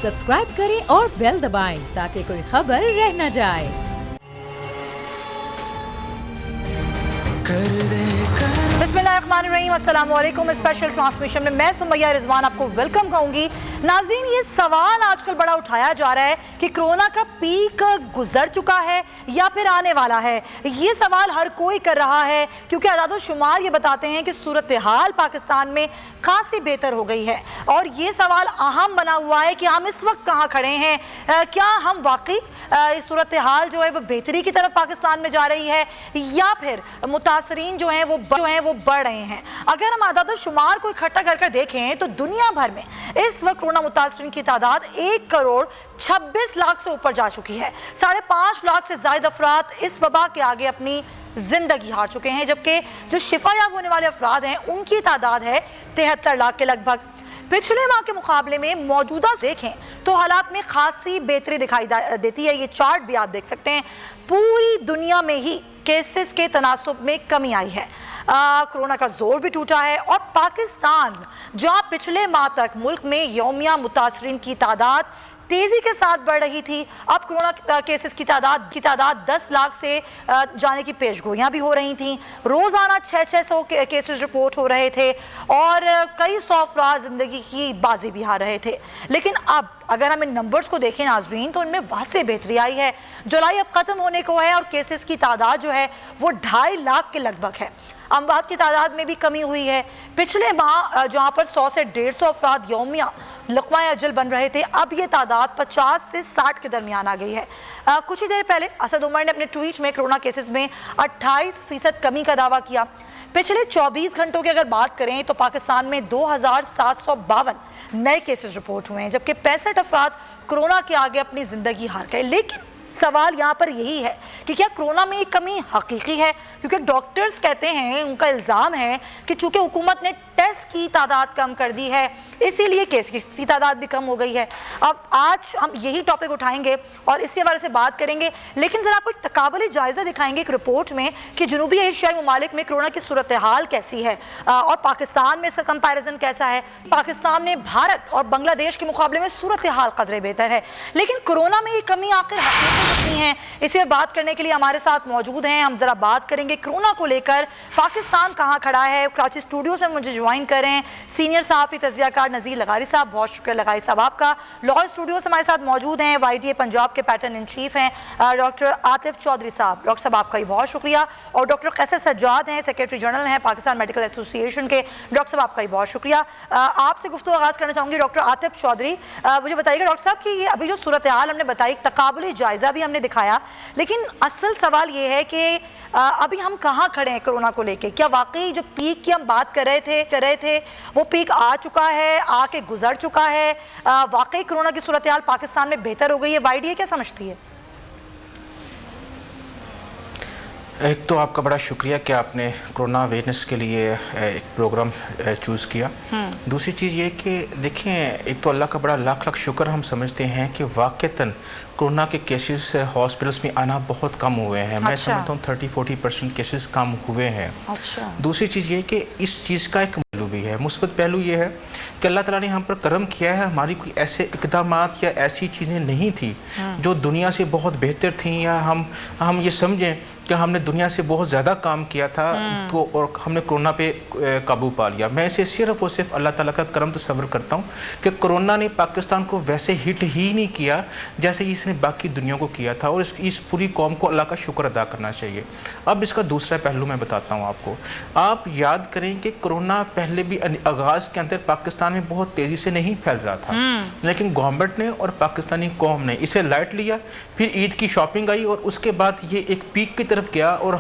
Subscribe करें और bell दबाएं ताकि कोई खबर रह न जाए। बिस्मिल्लाहिर्रहमानिर्रहीम, अस्सलाम वालेकुम। स्पेशल ट्रांसमिशन में मैं सुमैया रिजवान आपको वेलकम कहूँगी। नाज़रीन, ये सवाल आजकल बड़ा उठाया जा रहा है कि कोरोना का पीक गुजर चुका है या फिर आने वाला है। ये सवाल हर कोई कर रहा है क्योंकि आदाद-ओ-शुमार ये बताते हैं कि सूरत हाल पाकिस्तान में खासी बेहतर हो गई है। और ये सवाल अहम बना हुआ है कि हम इस वक्त कहाँ खड़े हैं। क्या हम वाकई सूरत हाल जो है वो बेहतरी की तरफ पाकिस्तान में जा रही है या फिर मुतासरीन जो हैं वो बढ़ रहे हैं। अगर हम आदाद-ओ-शुमार को इकट्ठा कर देखें तो दुनिया भर में इस वक्त कोरोना मुतासरीन की तादाद 1,26,00,000 से ऊपर जा चुकी है। 5.5 लाख से ज्यादा अफराद इस वबा के आगे अपनी जिंदगी हार चुके हैं, जबकि जो शिफायाब होने वाले अफराद हैं उनकी तादाद है 73 लाख के लगभग। पिछले माह के मुकाबले में मौजूदा देखें तो हालात में खासी बेहतरी दिखाई देती है। ये चार्ट भी आप देख सकते हैं। पूरी दुनिया में ही केसेस के तनासुब में कमी आई है। कोरोना का जोर भी टूटा है और पाकिस्तान जहां पिछले माह तक मुल्क में यौमिया मुतासरीन की तादाद तेजी के साथ बढ़ रही थी, अब कोरोना केसेस की तादाद 10 लाख से जाने की पेशगोइयां भी हो रही थीं। रोज़ाना 600 केसेस रिपोर्ट हो रहे थे और कई सौ अफराद ज़िंदगी की बाजी भी हार रहे थे। लेकिन अब अगर हम इन नंबर्स को देखें नाज़रीन तो इनमें वाज़ेह बेहतरी आई है। जुलाई अब ख़त्म होने को है और केसेस की तादाद जो है वो 2.5 लाख के लगभग है। अमवात की तादाद में भी कमी हुई है। पिछले माह जहाँ पर 100 से 150 अफराद यौमिया लुक़्मा अजल बन रहे थे, अब ये तादाद 50 से 60 के दरमियान आ गई है। कुछ ही देर पहले असद उमर ने अपने ट्वीट में कोरोना केसेस में 28% कमी का दावा किया। पिछले 24 घंटों की अगर बात करें तो पाकिस्तान में 2,752 नए केसेस रिपोर्ट हुए हैं, जबकि 65 अफराद कोरोना के आगे अपनी ज़िंदगी हार गए। लेकिन सवाल यहाँ पर यही है कि क्या कोरोना में एक कमी हकीकी है? क्योंकि डॉक्टर्स कहते हैं, उनका इल्ज़ाम है कि चूँकि हुकूमत ने टेस्ट की तादाद कम कर दी है इसीलिए केस की तादाद भी कम हो गई है। अब आज हम यही टॉपिक उठाएंगे और इसी हवाले से बात करेंगे। लेकिन ज़रा आपको एक तकाबली जायज़ा दिखाएंगे एक रिपोर्ट में कि जनूबी एशियाई ममालिक में कोरोना की सूरत हाल कैसी है और पाकिस्तान में इसका कंपैरिजन कैसा है। पाकिस्तान में भारत और बांग्लादेश के मुकाबले में सूरत हाल कदरे बेहतर है, लेकिन कोरोना में ये कमी आखिर कितनी है, इसे बात करने के लिए हमारे साथ मौजूद हैं। हम जरा बात करेंगे कोरोना को लेकर पाकिस्तान कहाँ खड़ा है। कराची स्टूडियो से मुझे ज्वाइन कर रहे हैं सीनियर सहाफ़ी तज़कियाकार नज़ीर लगारी साहब। बहुत शुक्रिया लगारी साहब आपका। लाहौर स्टूडियो से हमारे साथ मौजूद हैं YDA पंजाब के पैटर्न इन चीफ हैं डॉक्टर आतिफ चौधरी साहब। डॉक्टर साहब आपका भी बहुत शुक्रिया। और डॉक्टर कैसर सज्जाद हैं, सेक्रेटरी जनरल हैं पाकिस्तान मेडिकल एसोसिएशन के। डॉक्टर साहब आपका भी बहुत शुक्रिया। आपसे गुफ्तगू आगाज़ करना चाहूँगी डॉक्टर आतिफ चौधरी। मुझे बताइएगा डॉक्टर साहब कि ये अभी जो सूरत हाल हमने बताई, तकाबुली जायज़ा भी हमने दिखाया, लेकिन असल सवाल ये है कि अभी हम कहाँ खड़े हैं कोरोना को लेके। क्या वाकई जो पीक की हम बात कर रहे थे वो पीक आ चुका है, आके गुजर चुका है? वाकई कोरोना की सूरत हाल पाकिस्तान में बेहतर हो गई है? YDA क्या समझती है? एक तो आपका बड़ा शुक्रिया कि आपने कोरोना अवेयरनेस के लिए एक प्रोग्राम चूज़ किया। दूसरी चीज़ ये कि देखें, एक तो अल्लाह का बड़ा लाख शुक्र हम समझते हैं कि वाक़तन कोरोना के केसेस हॉस्पिटल्स में आना बहुत कम हुए हैं। मैं समझता हूँ 30-40% केसेस कम हुए हैं। दूसरी चीज़ ये कि इस चीज़ का एक पहलू भी है, मुस्बत पहलू ये है कि अल्लाह ताला ने हम पर करम किया है। हमारी कोई ऐसे इक़दामात या ऐसी चीज़ें नहीं थी जो दुनिया से बहुत बेहतर थी, या हम ये समझें कि हमने दुनिया से बहुत ज़्यादा काम किया था तो और हमने कोरोना पे काबू पा लिया। मैं इसे सिर्फ़ और सिर्फ अल्लाह ताला का करम तस्वर करता हूँ कि कोरोना ने पाकिस्तान को वैसे हिट ही नहीं किया जैसे इसने बाकी दुनिया को किया था, और इस पूरी कौम को अल्लाह का शुक्र अदा करना चाहिए। अब इसका दूसरा पहलू मैं बताता हूँ आपको। आप याद करें कि कोरोना पहले भी आगाज़ के अंदर पाकिस्तान में बहुत तेज़ी से नहीं फैल रहा था, लेकिन गवर्नमेंट ने और पाकिस्तानी कौम ने इसे लाइट लिया। फिर ईद की शॉपिंग आई और उसके बाद ये एक पीक की तरफ गया और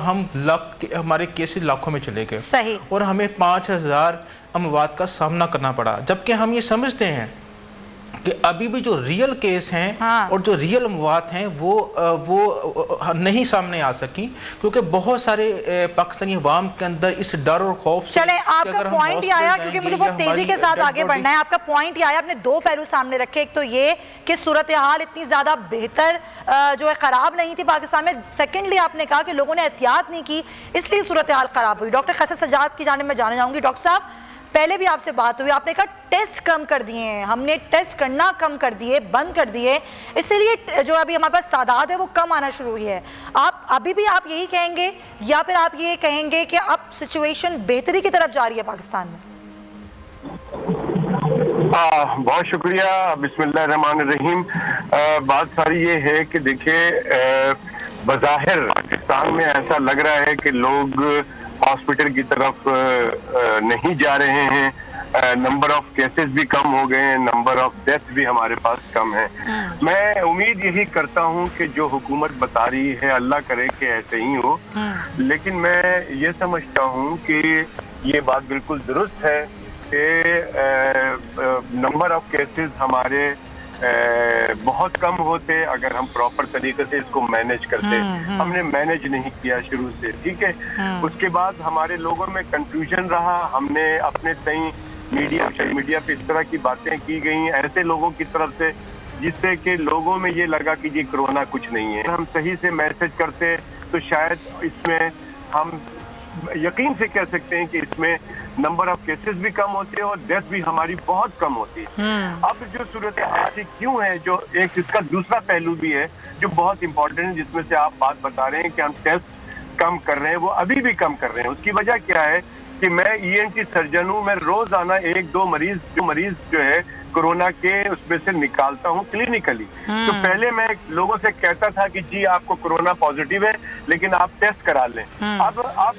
हमारे केसेस लाखों में चले गए और हमें 5,000 अमवात का सामना करना पड़ा। जबकि हम ये समझते हैं कि अभी भी जो रियल केस हैं और जो रियल अमवात हैं वो नहीं सामने आ सकी, क्योंकि बहुत सारे पाकिस्तानी अवाम के अंदर इस डर और खौफ। चले, आपका पॉइंट ही आया, क्योंकि मुझे बहुत तेजी के साथ आगे बढ़ना है। आपका पॉइंट ही आया, आपने दो पहलू सामने रखे। एक तो ये कि सूरत हाल इतनी ज्यादा बेहतर जो है खराब नहीं थी पाकिस्तान में। सेकेंडली आपने कहा कि लोगों ने एहतियात नहीं की, इसलिए सूरत हाल खराब हुई। डॉक्टर कैसर सज्जाद की जानिब में जाना चाहूंगी। डॉक्टर साहब, पहले भी आपसे बात हुई, आपने कहा टेस्ट कम कर दिए हैं, हमने टेस्ट करना कम कर दिए, बंद कर दिए, इसीलिए जो अभी हमारे पास तादाद है वो कम आना शुरू हुई है। आप अभी भी आप यही कहेंगे या फिर आप ये कहेंगे कि अब सिचुएशन बेहतरी की तरफ जा रही है पाकिस्तान में? बहुत शुक्रिया। बिस्मिल्लाहिर्रहमानिर्रहीम। बात सारी ये है कि देखिए, बज़ाहिर पाकिस्तान में ऐसा लग रहा है कि लोग हॉस्पिटल की तरफ नहीं जा रहे हैं, नंबर ऑफ केसेस भी कम हो गए हैं, नंबर ऑफ डेथ भी हमारे पास कम है। मैं उम्मीद यही करता हूं कि जो हुकूमत बता रही है, अल्लाह करे कि ऐसे ही हो, लेकिन मैं ये समझता हूं कि ये बात बिल्कुल दुरुस्त है कि नंबर ऑफ केसेस हमारे बहुत कम होते अगर हम प्रॉपर तरीके से इसको मैनेज करते। हमने मैनेज नहीं किया शुरू से, ठीक है। उसके बाद हमारे लोगों में कंफ्यूजन रहा, हमने अपने तय मीडिया पे इस तरह की बातें की गई ऐसे लोगों की तरफ से जिससे कि लोगों में ये लगा कि ये कोरोना कुछ नहीं है। हम सही से मैसेज करते तो शायद इसमें हम यकीन से कह सकते हैं कि इसमें नंबर ऑफ केसेस भी कम होते हैं और डेथ भी हमारी बहुत कम होती है। अब जो सूरत हाल क्यों है, जो एक इसका दूसरा पहलू भी है जो बहुत इंपॉर्टेंट है, जिसमें से आप बात बता रहे हैं कि हम टेस्ट कम कर रहे हैं, वो अभी भी कम कर रहे हैं। उसकी वजह क्या है कि मैं ENT सर्जन हूँ, मैं रोजाना 1-2 मरीज जो है कोरोना के उसमें से निकालता हूँ क्लिनिकली। तो पहले मैं लोगों से कहता था कि जी आपको कोरोना पॉजिटिव है लेकिन आप टेस्ट करा लें। अब आप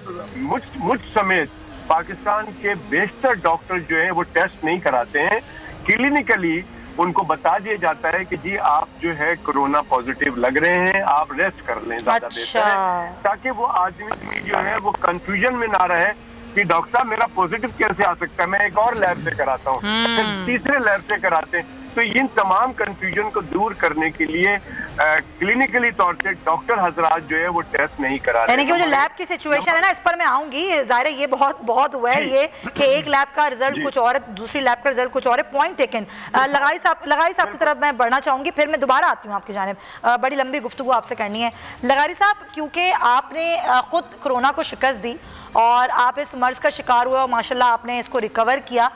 मुझ समेत पाकिस्तान के बेशतर डॉक्टर जो है वो टेस्ट नहीं कराते हैं, क्लिनिकली उनको बता दिया जाता है कि जी आप जो है कोरोना पॉजिटिव लग रहे हैं, आप रेस्ट कर लें, ज्यादा बेहतर है, ताकि वो आदमी जो है वो कंफ्यूजन में ना रहे कि डॉक्टर साहब मेरा पॉजिटिव कैसे आ सकता है, मैं एक और लैब से कराता हूँ, फिर तीसरे लैब से कराते हैं। तो इन तमाम कंफ्यूजन को दूर करने के लिए क्लिनिकली तौर से डॉक्टर हजरात जो है वो टेस्ट नहीं करा रहे। यानी कि वो जो लैब की सिचुएशन है ना, इस पर मैं आऊंगी। जाहिर है ये बहुत हुआ है ये कि एक लैब का रिजल्ट कुछ और है, दूसरी लैब का रिजल्ट कुछ और है। Point taken. लगाई साहब की तरफ मैं बढ़ना चाहूंगी, फिर मैं दोबारा आती हूँ आपकी जानिब। बड़ी लंबी गुफ्तगू आपसे करनी है लगारी साहब, क्योंकि आपने खुद कोरोना को शिकस्त दी और आप इस मर्ज का शिकार हुए और माशाल्लाह आपने इसको रिकवर किया।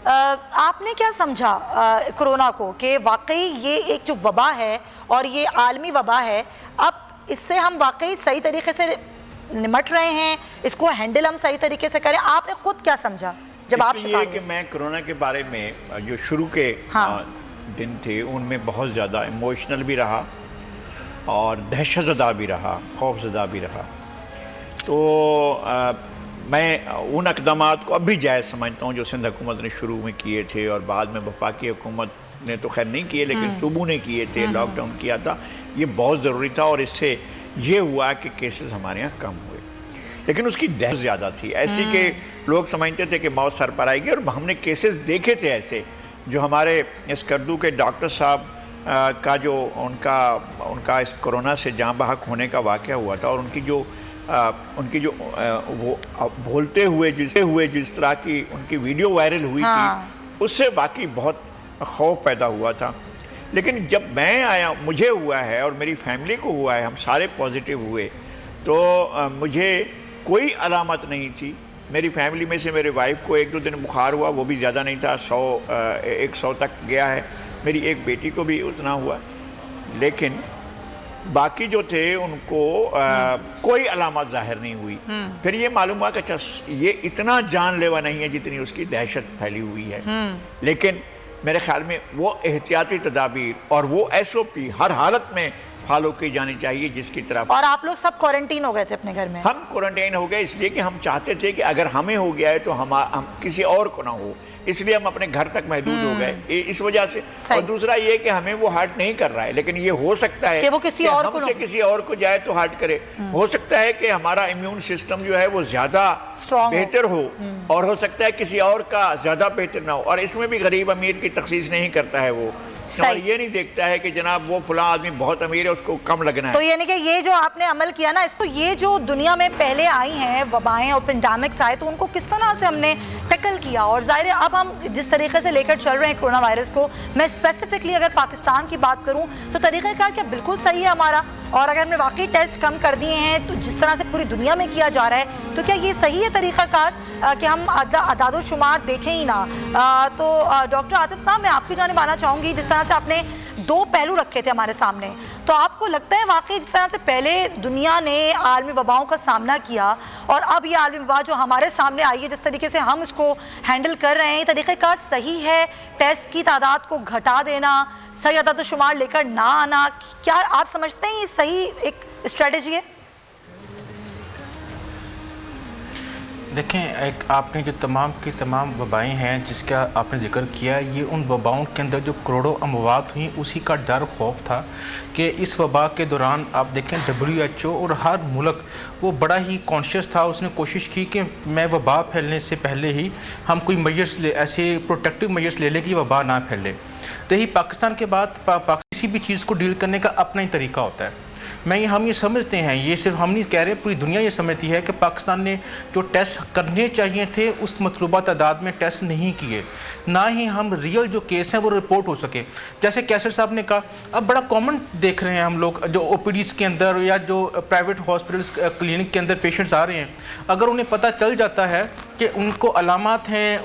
आपने क्या समझा कोरोना को कि वाकई ये एक जो वबा है और ये आलमी वबा है, अब इससे हम वाकई सही तरीके से निमट रहे हैं, इसको हैंडल हम सही तरीके से करें? आपने खुद क्या समझा जब आप शिकार हुए? कि मैं कोरोना के बारे में जो शुरू के दिन थे उनमें बहुत ज़्यादा इमोशनल भी रहा और दहशतज़दा भी रहा, खौफज़दा भी रहा। तो मैं उन इक़दामात को अब भी जायज़ समझता हूँ जो सिंध हुकूमत ने शुरू में किए थे और बाद में वफाकी हुकूमत ने तो खैर नहीं किए लेकिन सूबों ने किए थे, लॉकडाउन किया था, ये बहुत ज़रूरी था और इससे ये हुआ कि केसेस हमारे यहाँ कम हुए। लेकिन उसकी दहशत ज़्यादा थी, ऐसी कि लोग समझते थे कि मौत सर पर आएगी और हमने केसेस देखे थे ऐसे। जो हमारे इस करदू के डॉक्टर साहब का जो उनका इस कोरोना से जाँ बहक होने का वाक़या हुआ था और उनकी जो वो बोलते हुए जिस तरह की उनकी वीडियो वायरल हुई थी, उससे बाकी बहुत खौफ पैदा हुआ था। लेकिन जब मैं आया, मुझे हुआ है और मेरी फैमिली को हुआ है, हम सारे पॉजिटिव हुए, तो मुझे कोई अलामत नहीं थी। मेरी फैमिली में से मेरे वाइफ को 1-2 दिन बुखार हुआ, वो भी ज़्यादा नहीं था, 100 तक गया है। मेरी एक बेटी को भी उतना हुआ, लेकिन बाकी जो थे उनको कोई अलामत जाहिर नहीं हुई। फिर ये मालूम हुआ कि अच्छा ये इतना जानलेवा नहीं है जितनी उसकी दहशत फैली हुई है। लेकिन मेरे ख्याल में वो एहतियाती तदाबीर और वो SOP हर हालत में फॉलो की जानी चाहिए जिसकी तरफ। और आप लोग सब क्वारंटीन हो गए थे अपने घर में? हम क्वारंटाइन हो गए इसलिए कि हम चाहते थे कि अगर हमें हो गया है तो हम किसी और को ना हो, इसलिए हम अपने घर तक महदूद हो गए इस वजह से। और दूसरा ये कि हमें वो हर्ट नहीं कर रहा है, लेकिन ये हो सकता है कि वो किसी और को जाए तो हर्ट करे। हो सकता है कि हमारा इम्यून सिस्टम जो है वो ज्यादा बेहतर हो और हो सकता है किसी और का ज्यादा बेहतर ना हो। और इसमें भी गरीब अमीर की तखसीस नहीं करता है वो, और ये नहीं देखता है कि जनाब वो फला आदमी बहुत अमीर है उसको कम लगना है। तो यानी कि ये जो आपने अमल किया ना, इसको ये जो दुनिया में पहले आई हैं वबाएं और पेंडेमिक्स आए, तो उनको किस तरह से हमने टैकल किया? और जाहिर है अब हम जिस तरीके से लेकर चल रहे हैं कोरोना वायरस को, मैं स्पेसिफिकली अगर पाकिस्तान की बात करूं तो तरीक़ाकार क्या बिल्कुल सही है हमारा? और अगर हमने वाकई टेस्ट कम कर दिए हैं तो जिस तरह से पूरी दुनिया में किया जा रहा है, तो क्या ये सही है तरीक़ाकार कि हम अदाद-ओ-शुमार देखें ही ना? तो डॉक्टर आतिफ साहब, मैं आपकी जानिब आना चाहूँगी। जिस तरह से आपने दो पहलू रखे थे हमारे सामने, तो आपको लगता है वाकई जिस तरह से पहले दुनिया ने आलमी वबाओं का सामना किया और अब ये आलमी वबा जो हमारे सामने आई है, जिस तरीके से हम इसको हैंडल कर रहे हैं, तरीक़ाकार सही है? टेस्ट की तादाद को घटा देना, सही अदाद-ओ-शुमार लेकर ना आना, क्या आप समझते हैं ये सही एक स्ट्रेटजी है? देखें, एक आपने जो तमाम की तमाम वबाएँ हैं जिसका आपने जिक्र किया, ये उन वबाओं के अंदर जो करोड़ों अमवात हुई उसी का डर खौफ था कि इस वबा के दौरान आप देखें WHO और हर मुल्क वो बड़ा ही कॉन्शियस था। उसने कोशिश की कि मैं वबा फैलने से पहले ही हम कोई मेजर्स ले, ऐसे प्रोटेक्टिव मेजर्स ले लें कि वबा ना फैले। रही पाकिस्तान के बाद किसी भी चीज़ को डील करने का अपना ही तरीका होता है। हम ये समझते हैं, ये सिर्फ हम नहीं कह रहे, पूरी दुनिया ये समझती है कि पाकिस्तान ने जो टेस्ट करने चाहिए थे उस मतलूबा तादाद में टेस्ट नहीं किए, ना ही हम रियल जो केस हैं वो रिपोर्ट हो सके। जैसे कैसर साहब ने कहा, अब बड़ा कॉमन देख रहे हैं हम लोग, जो OPDs के अंदर या जो प्राइवेट हॉस्पिटल्स क्लिनिक के अंदर पेशेंट्स आ रहे हैं, अगर उन्हें पता चल जाता है कि उनको अलामात हैं,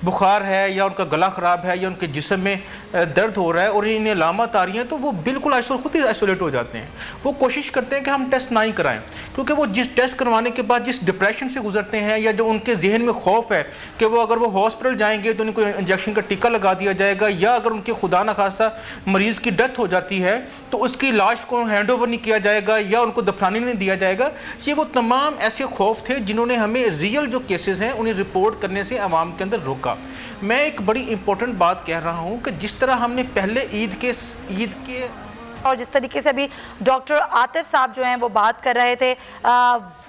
बुखार है या उनका गला ख़राब है या उनके जिस्म में दर्द हो रहा है और इन्हें अलामत आ रही हैं, तो वो बिल्कुल खुद ही आइसोलेट हो जाते हैं। वो कोशिश करते हैं कि हम टेस्ट ना ही कराएं, क्योंकि वो जिस टेस्ट करवाने के बाद जिस डिप्रेशन से गुजरते हैं या जो उनके जहन में खौफ है कि वो अगर वो हॉस्पिटल जाएंगे तो उनको इंजेक्शन का टीका लगा दिया जाएगा, या अगर उनके खुदा न खास्ता मरीज़ की डेथ हो जाती है तो उसकी लाश को हैंड ओवर नहीं किया जाएगा या उनको दफनाने नहीं दिया जाएगा। ये वो तमाम ऐसे खौफ थे जिन्होंने हमें रियल जो केसेस हैं उन्हें रिपोर्ट करने से आवाम के अंदर रोका। मैं एक बड़ी इंपॉर्टेंट बात कह रहा हूँ कि जिस तरह हमने पहले ईद के और जिस तरीके से अभी डॉक्टर आतिफ साहब जो हैं वो बात कर रहे थे,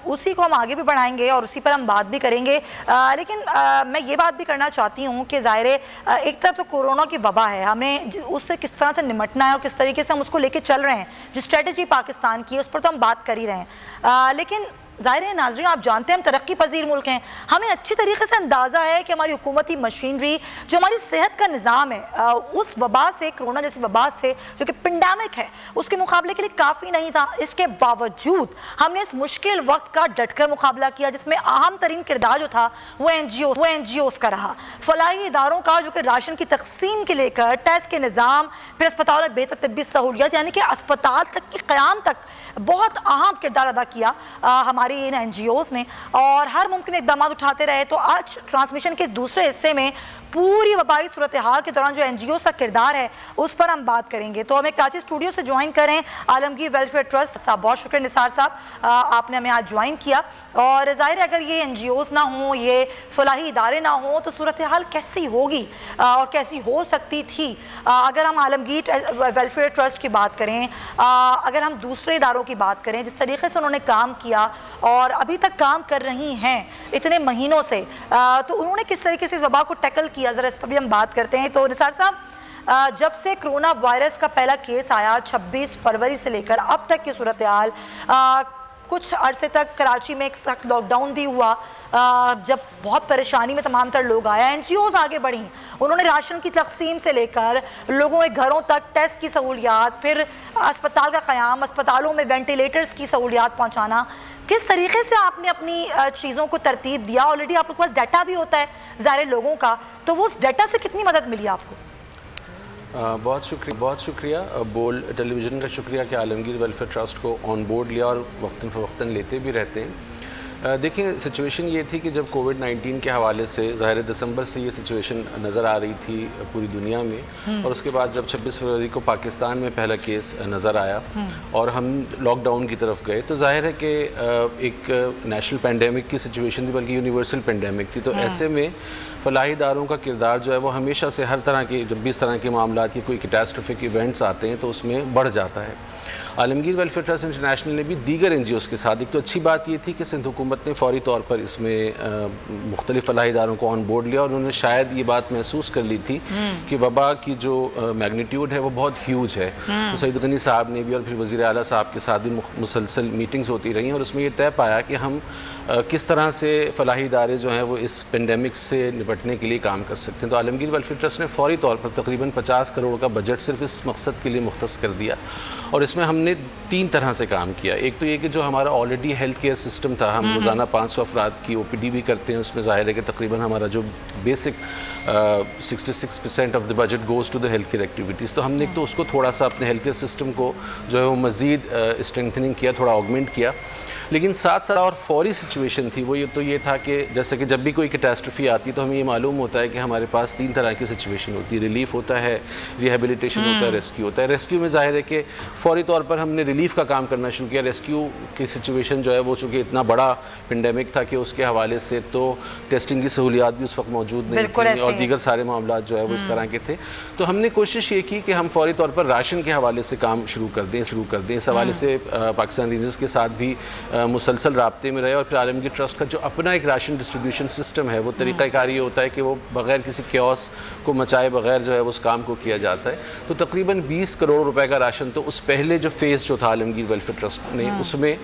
उसी को हम आगे भी बढ़ाएंगे और उसी पर हम बात भी करेंगे। लेकिन मैं ये बात भी करना चाहती हूँ कि ज़ाहिर है एक तरफ तो कोरोना की वबा है, हमें उससे किस तरह से निपटना है और किस तरीके से हम उसको लेके चल रहे हैं, जो स्ट्रेटजी पाकिस्तान की है उस पर तो हम बात कर ही रहे हैं। लेकिन ज़ाहिर है नाज़रीन, आप जानते हैं हम तरक्की पजीर मुल्क हैं, हमें अच्छी तरीके से अंदाज़ा है कि हमारी हुकूमती मशीनरी, जो हमारी सेहत का निज़ाम है, उस वबा से, कोरोना जैसी वबा से जो कि पेंडेमिक है, उसके मुकाबले के लिए काफ़ी नहीं था। इसके बावजूद हमने इस मुश्किल वक्त का डटकर मुकाबला किया, जिसमें अहम तरीन किरदार जो था वो NGOs का रहा, फलाही इदारों का, जो कि राशन की तकसीम के लेकर टेस्ट के निज़ाम, फिर अस्पताल में बेहतर तबी सहूलियत, यानी कि अस्पताल तक की क़याम तक बहुत अहम किरदार अदा किया हमारे इन NGOs ने, और हर मुमकिन इक़दाम उठाते रहे। तो आज ट्रांसमिशन के दूसरे हिस्से में पूरी वबाई सूरत हाल के दौरान जो NGOs का किरदार है उस पर हम बात करेंगे। तो हमें कराची स्टूडियो से ज्वाइन करें आलमगीर वेलफेयर ट्रस्ट साहब। बहुत शुक्रिया निसार साहब, आपने हमें आज ज्वाइन किया। और ज़ाहिर है अगर ये NGOs ना हों, ये फलाही इदारे ना हों, तो सूरत हाल कैसी होगी और कैसी हो सकती थी। अगर हम आलमगीर वेलफेयर ट्रस्ट की बात करें, अगर हम दूसरे इदारों की बात करें, जिस तरीके से उन्होंने काम किया और अभी तक काम कर रही हैं इतने महीनों से, तो उन्होंने किस तरीके से इस वबा को टैकल किया, ज़रा इस पर भी हम बात करते हैं। तो निसार साहब, जब से कोरोना वायरस का पहला केस आया 26 फरवरी से लेकर अब तक की सूरत हाल, कुछ अरसे तक कराची में एक सख्त लॉकडाउन भी हुआ, जब बहुत परेशानी में तमाम तर लोग आया, NGOs आगे बढ़ी, उन्होंने राशन की तकसीम से लेकर लोगों के घरों तक टेस्ट की सहूलियात, फिर अस्पताल का क़याम, अस्पतालों में वेंटिलेटर्स की सहूलियात पहुँचाना। किस तरीके से आपने अपनी चीज़ों को तरतीब दिया? ऑलरेडी आप लोग के पास डाटा भी होता है ज़ाहिर लोगों का, तो वो उस डाटा से कितनी मदद मिली आपको? बहुत शुक्रिया बोल टेलीविज़न का शुक्रिया कि आलमगीर वेलफेयर ट्रस्ट को ऑन बोर्ड लिया और वक्तन फ़वक्तन लेते भी रहते हैं। देखिए, सिचुएशन ये थी कि जब कोविड-19 के हवाले से ज़ाहिर दिसंबर से ये सिचुएशन नज़र आ रही थी पूरी दुनिया में, और उसके बाद जब 26 फरवरी को पाकिस्तान में पहला केस नज़र आया और हम लॉकडाउन की तरफ गए, तो ज़ाहिर है कि एक नेशनल पेंडेमिक की सिचुएशन थी, बल्कि यूनिवर्सल पेंडेमिक थी। तो ऐसे में फलाही इदारों का किरदार जो है वो हमेशा से हर तरह के, जब भी इस तरह के मामला की कोई कैटास्ट्रोफिक इवेंट्स आते हैं तो उसमें बढ़ जाता है। आलमगीर वेलफेयर ट्रस्ट इंटरनेशनल ने भी दीगर NGOs के साथ, एक तो अच्छी बात ये थी कि सिंध हुकूमत ने फौरी तौर पर इसमें मुख्तलिफ फलाही इदारों को ऑन बोर्ड लिया और उन्होंने शायद ये बात महसूस कर ली थी कि वबा की जो मैग्नीट्यूड है वो बहुत ह्यूज है। तो सईद गनी साहब ने भी और फिर वज़ीर आला साहब के साथ भी मुसलसल मीटिंग्स होती रही और उसमें ये तय पाया कि हम किस तरह से फलाही इदारे जो हैं वो इस पेंडेमिक से निपटने के लिए काम कर सकते हैं। तो आलमगीर वेलफेयर ट्रस्ट ने फौरी तौर पर तकरीबन 50 करोड़ का बजट सिर्फ इस मकसद के लिए मुख्तस कर दिया और इसमें हमने 3 तरह से काम किया। एक तो ये कि जो हमारा ऑलरेडी हेल्थ केयर सिस्टम था, हम रोज़ाना 500 अफराद की OPD भी करते हैं, उसमें ज़ाहिर है कि तकरीबन हमारा जो basic 66% of the budget goes to the health care activities. तो हमने तो उसको थोड़ा सा अपने हेल्थ केयर सिस्टम को जो है वो मज़ीद स्ट्रेंथनिंग किया, थोड़ा ऑगमेंट किया। लेकिन साथ साथ और फौरी सिचुएशन थी वो ये था कि जैसे कि जब भी कोई कैटास्ट्रफी आती तो हमें ये मालूम होता है कि हमारे पास 3 तरह की सिचुएशन होती है, रिलीफ होता है, रिहेबिलिटेशन होता है, रेस्क्यू होता है। रेस्क्यू में ज़ाहिर है कि फ़ौरी तौर पर हमने रिलीफ का काम करना शुरू किया। रेस्क्यू की सिचुएशन जो है वो चूँकि इतना बड़ा पेंडेमिक था कि उसके हवाले से तो टेस्टिंग की सहूलियात भी उस वक्त मौजूद नहीं थी और दीगर सारे मामला जो है वो इस तरह के थे। तो हमने कोशिश ये की कि हम फ़ौरी तौर पर राशन के हवाले से काम शुरू कर दें। इस हवाले से पाकिस्तान रीजन्स के साथ भी मुसलसल राब्ते में रहे और फिर आलमगीर ट्रस्ट का जो अपना एक राशन डिस्ट्रीब्यूशन सिस्टम है वो तरीक़ाकार ये होता है कि वो बग़ैर किसी क्योस को मचाए बग़ैर जो है उस काम को किया जाता है। तो तकरीबन 20 करोड़ रुपए का राशन तो उस पहले जो फेज़ जो था आलमगीर वेलफेयर ट्रस्ट ने उसमें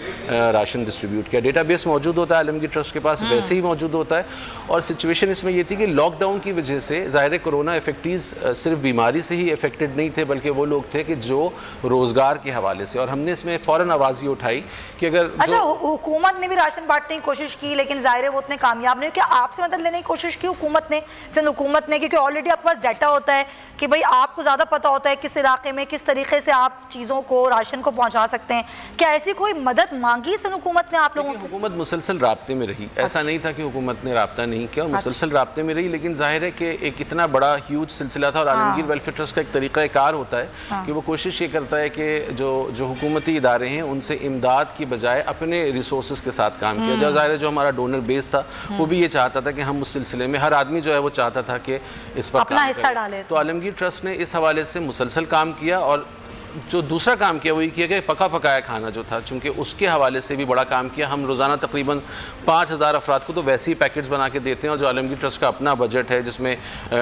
राशन डिस्ट्रीब्यूट किया। डेटाबेस मौजूद होता है आलमगीर ट्रस्ट के पास, वैसे ही मौजूद होता है। और सिचुएशन इसमें ये थी कि लॉकडाउन की वजह से ज़ाहिर कोरोना इफेक्टीज़ सिर्फ बीमारी से ही इफेक्टेड नहीं थे बल्कि वो लोग थे कि जो रोज़गार के हवाले से, और हमने इसमें फ़ौरन आवाज़ ये उठाई कि अगर हुकूमत ने भी राशन बांटने की कोशिश की लेकिन जाहिर है वो उतने कामयाब नहीं। क्या आपसे मदद लेने की कोशिश की हुकूमत ने, सिंध हुकूमत ने, क्योंकि ऑलरेडी आपके पास डाटा होता है कि भाई आपको ज़्यादा पता होता है किस इलाके में किस तरीके से आप चीज़ों को, राशन को पहुँचा सकते हैं। क्या ऐसी कोई मदद मांगी सिंध हुकूमत ने आप लोगों से? हुकूमत मुसलसल राब्ते में रही, ऐसा नहीं था कि हुकूमत ने राब्ता नहीं किया, मुसलसल राब्ते में रही। लेकिन जाहिर है कि एक इतना बड़ा ह्यूज सिलसिला था और आलमगीर वेलफेयर ट्रस्ट का एक तरीक़ाकार होता है कि वो कोशिश ये करता है कि जो हुकूमती इदारे हैं उनसे इमदाद की बजाय अपने रिसोर्स के साथ काम किया जाए। ज़ाहिर है जो हमारा डोनर बेस था वो भी ये चाहता था कि हम उस सिलसिले में, हर आदमी जो है वो चाहता था कि इस पर अपना हिस्सा डाले। तो आलमगीर ट्रस्ट ने इस हवाले से मुसलसल काम किया और जो दूसरा काम किया वही किया कि पका पकाया खाना जो था, चूँकि उसके हवाले से भी बड़ा काम किया। हम रोज़ाना तकरीबन 5000 अफराद को तो वैसे ही पैकेट्स बना के देते हैं और जो आलमगीर ट्रस्ट का अपना बजट है जिसमें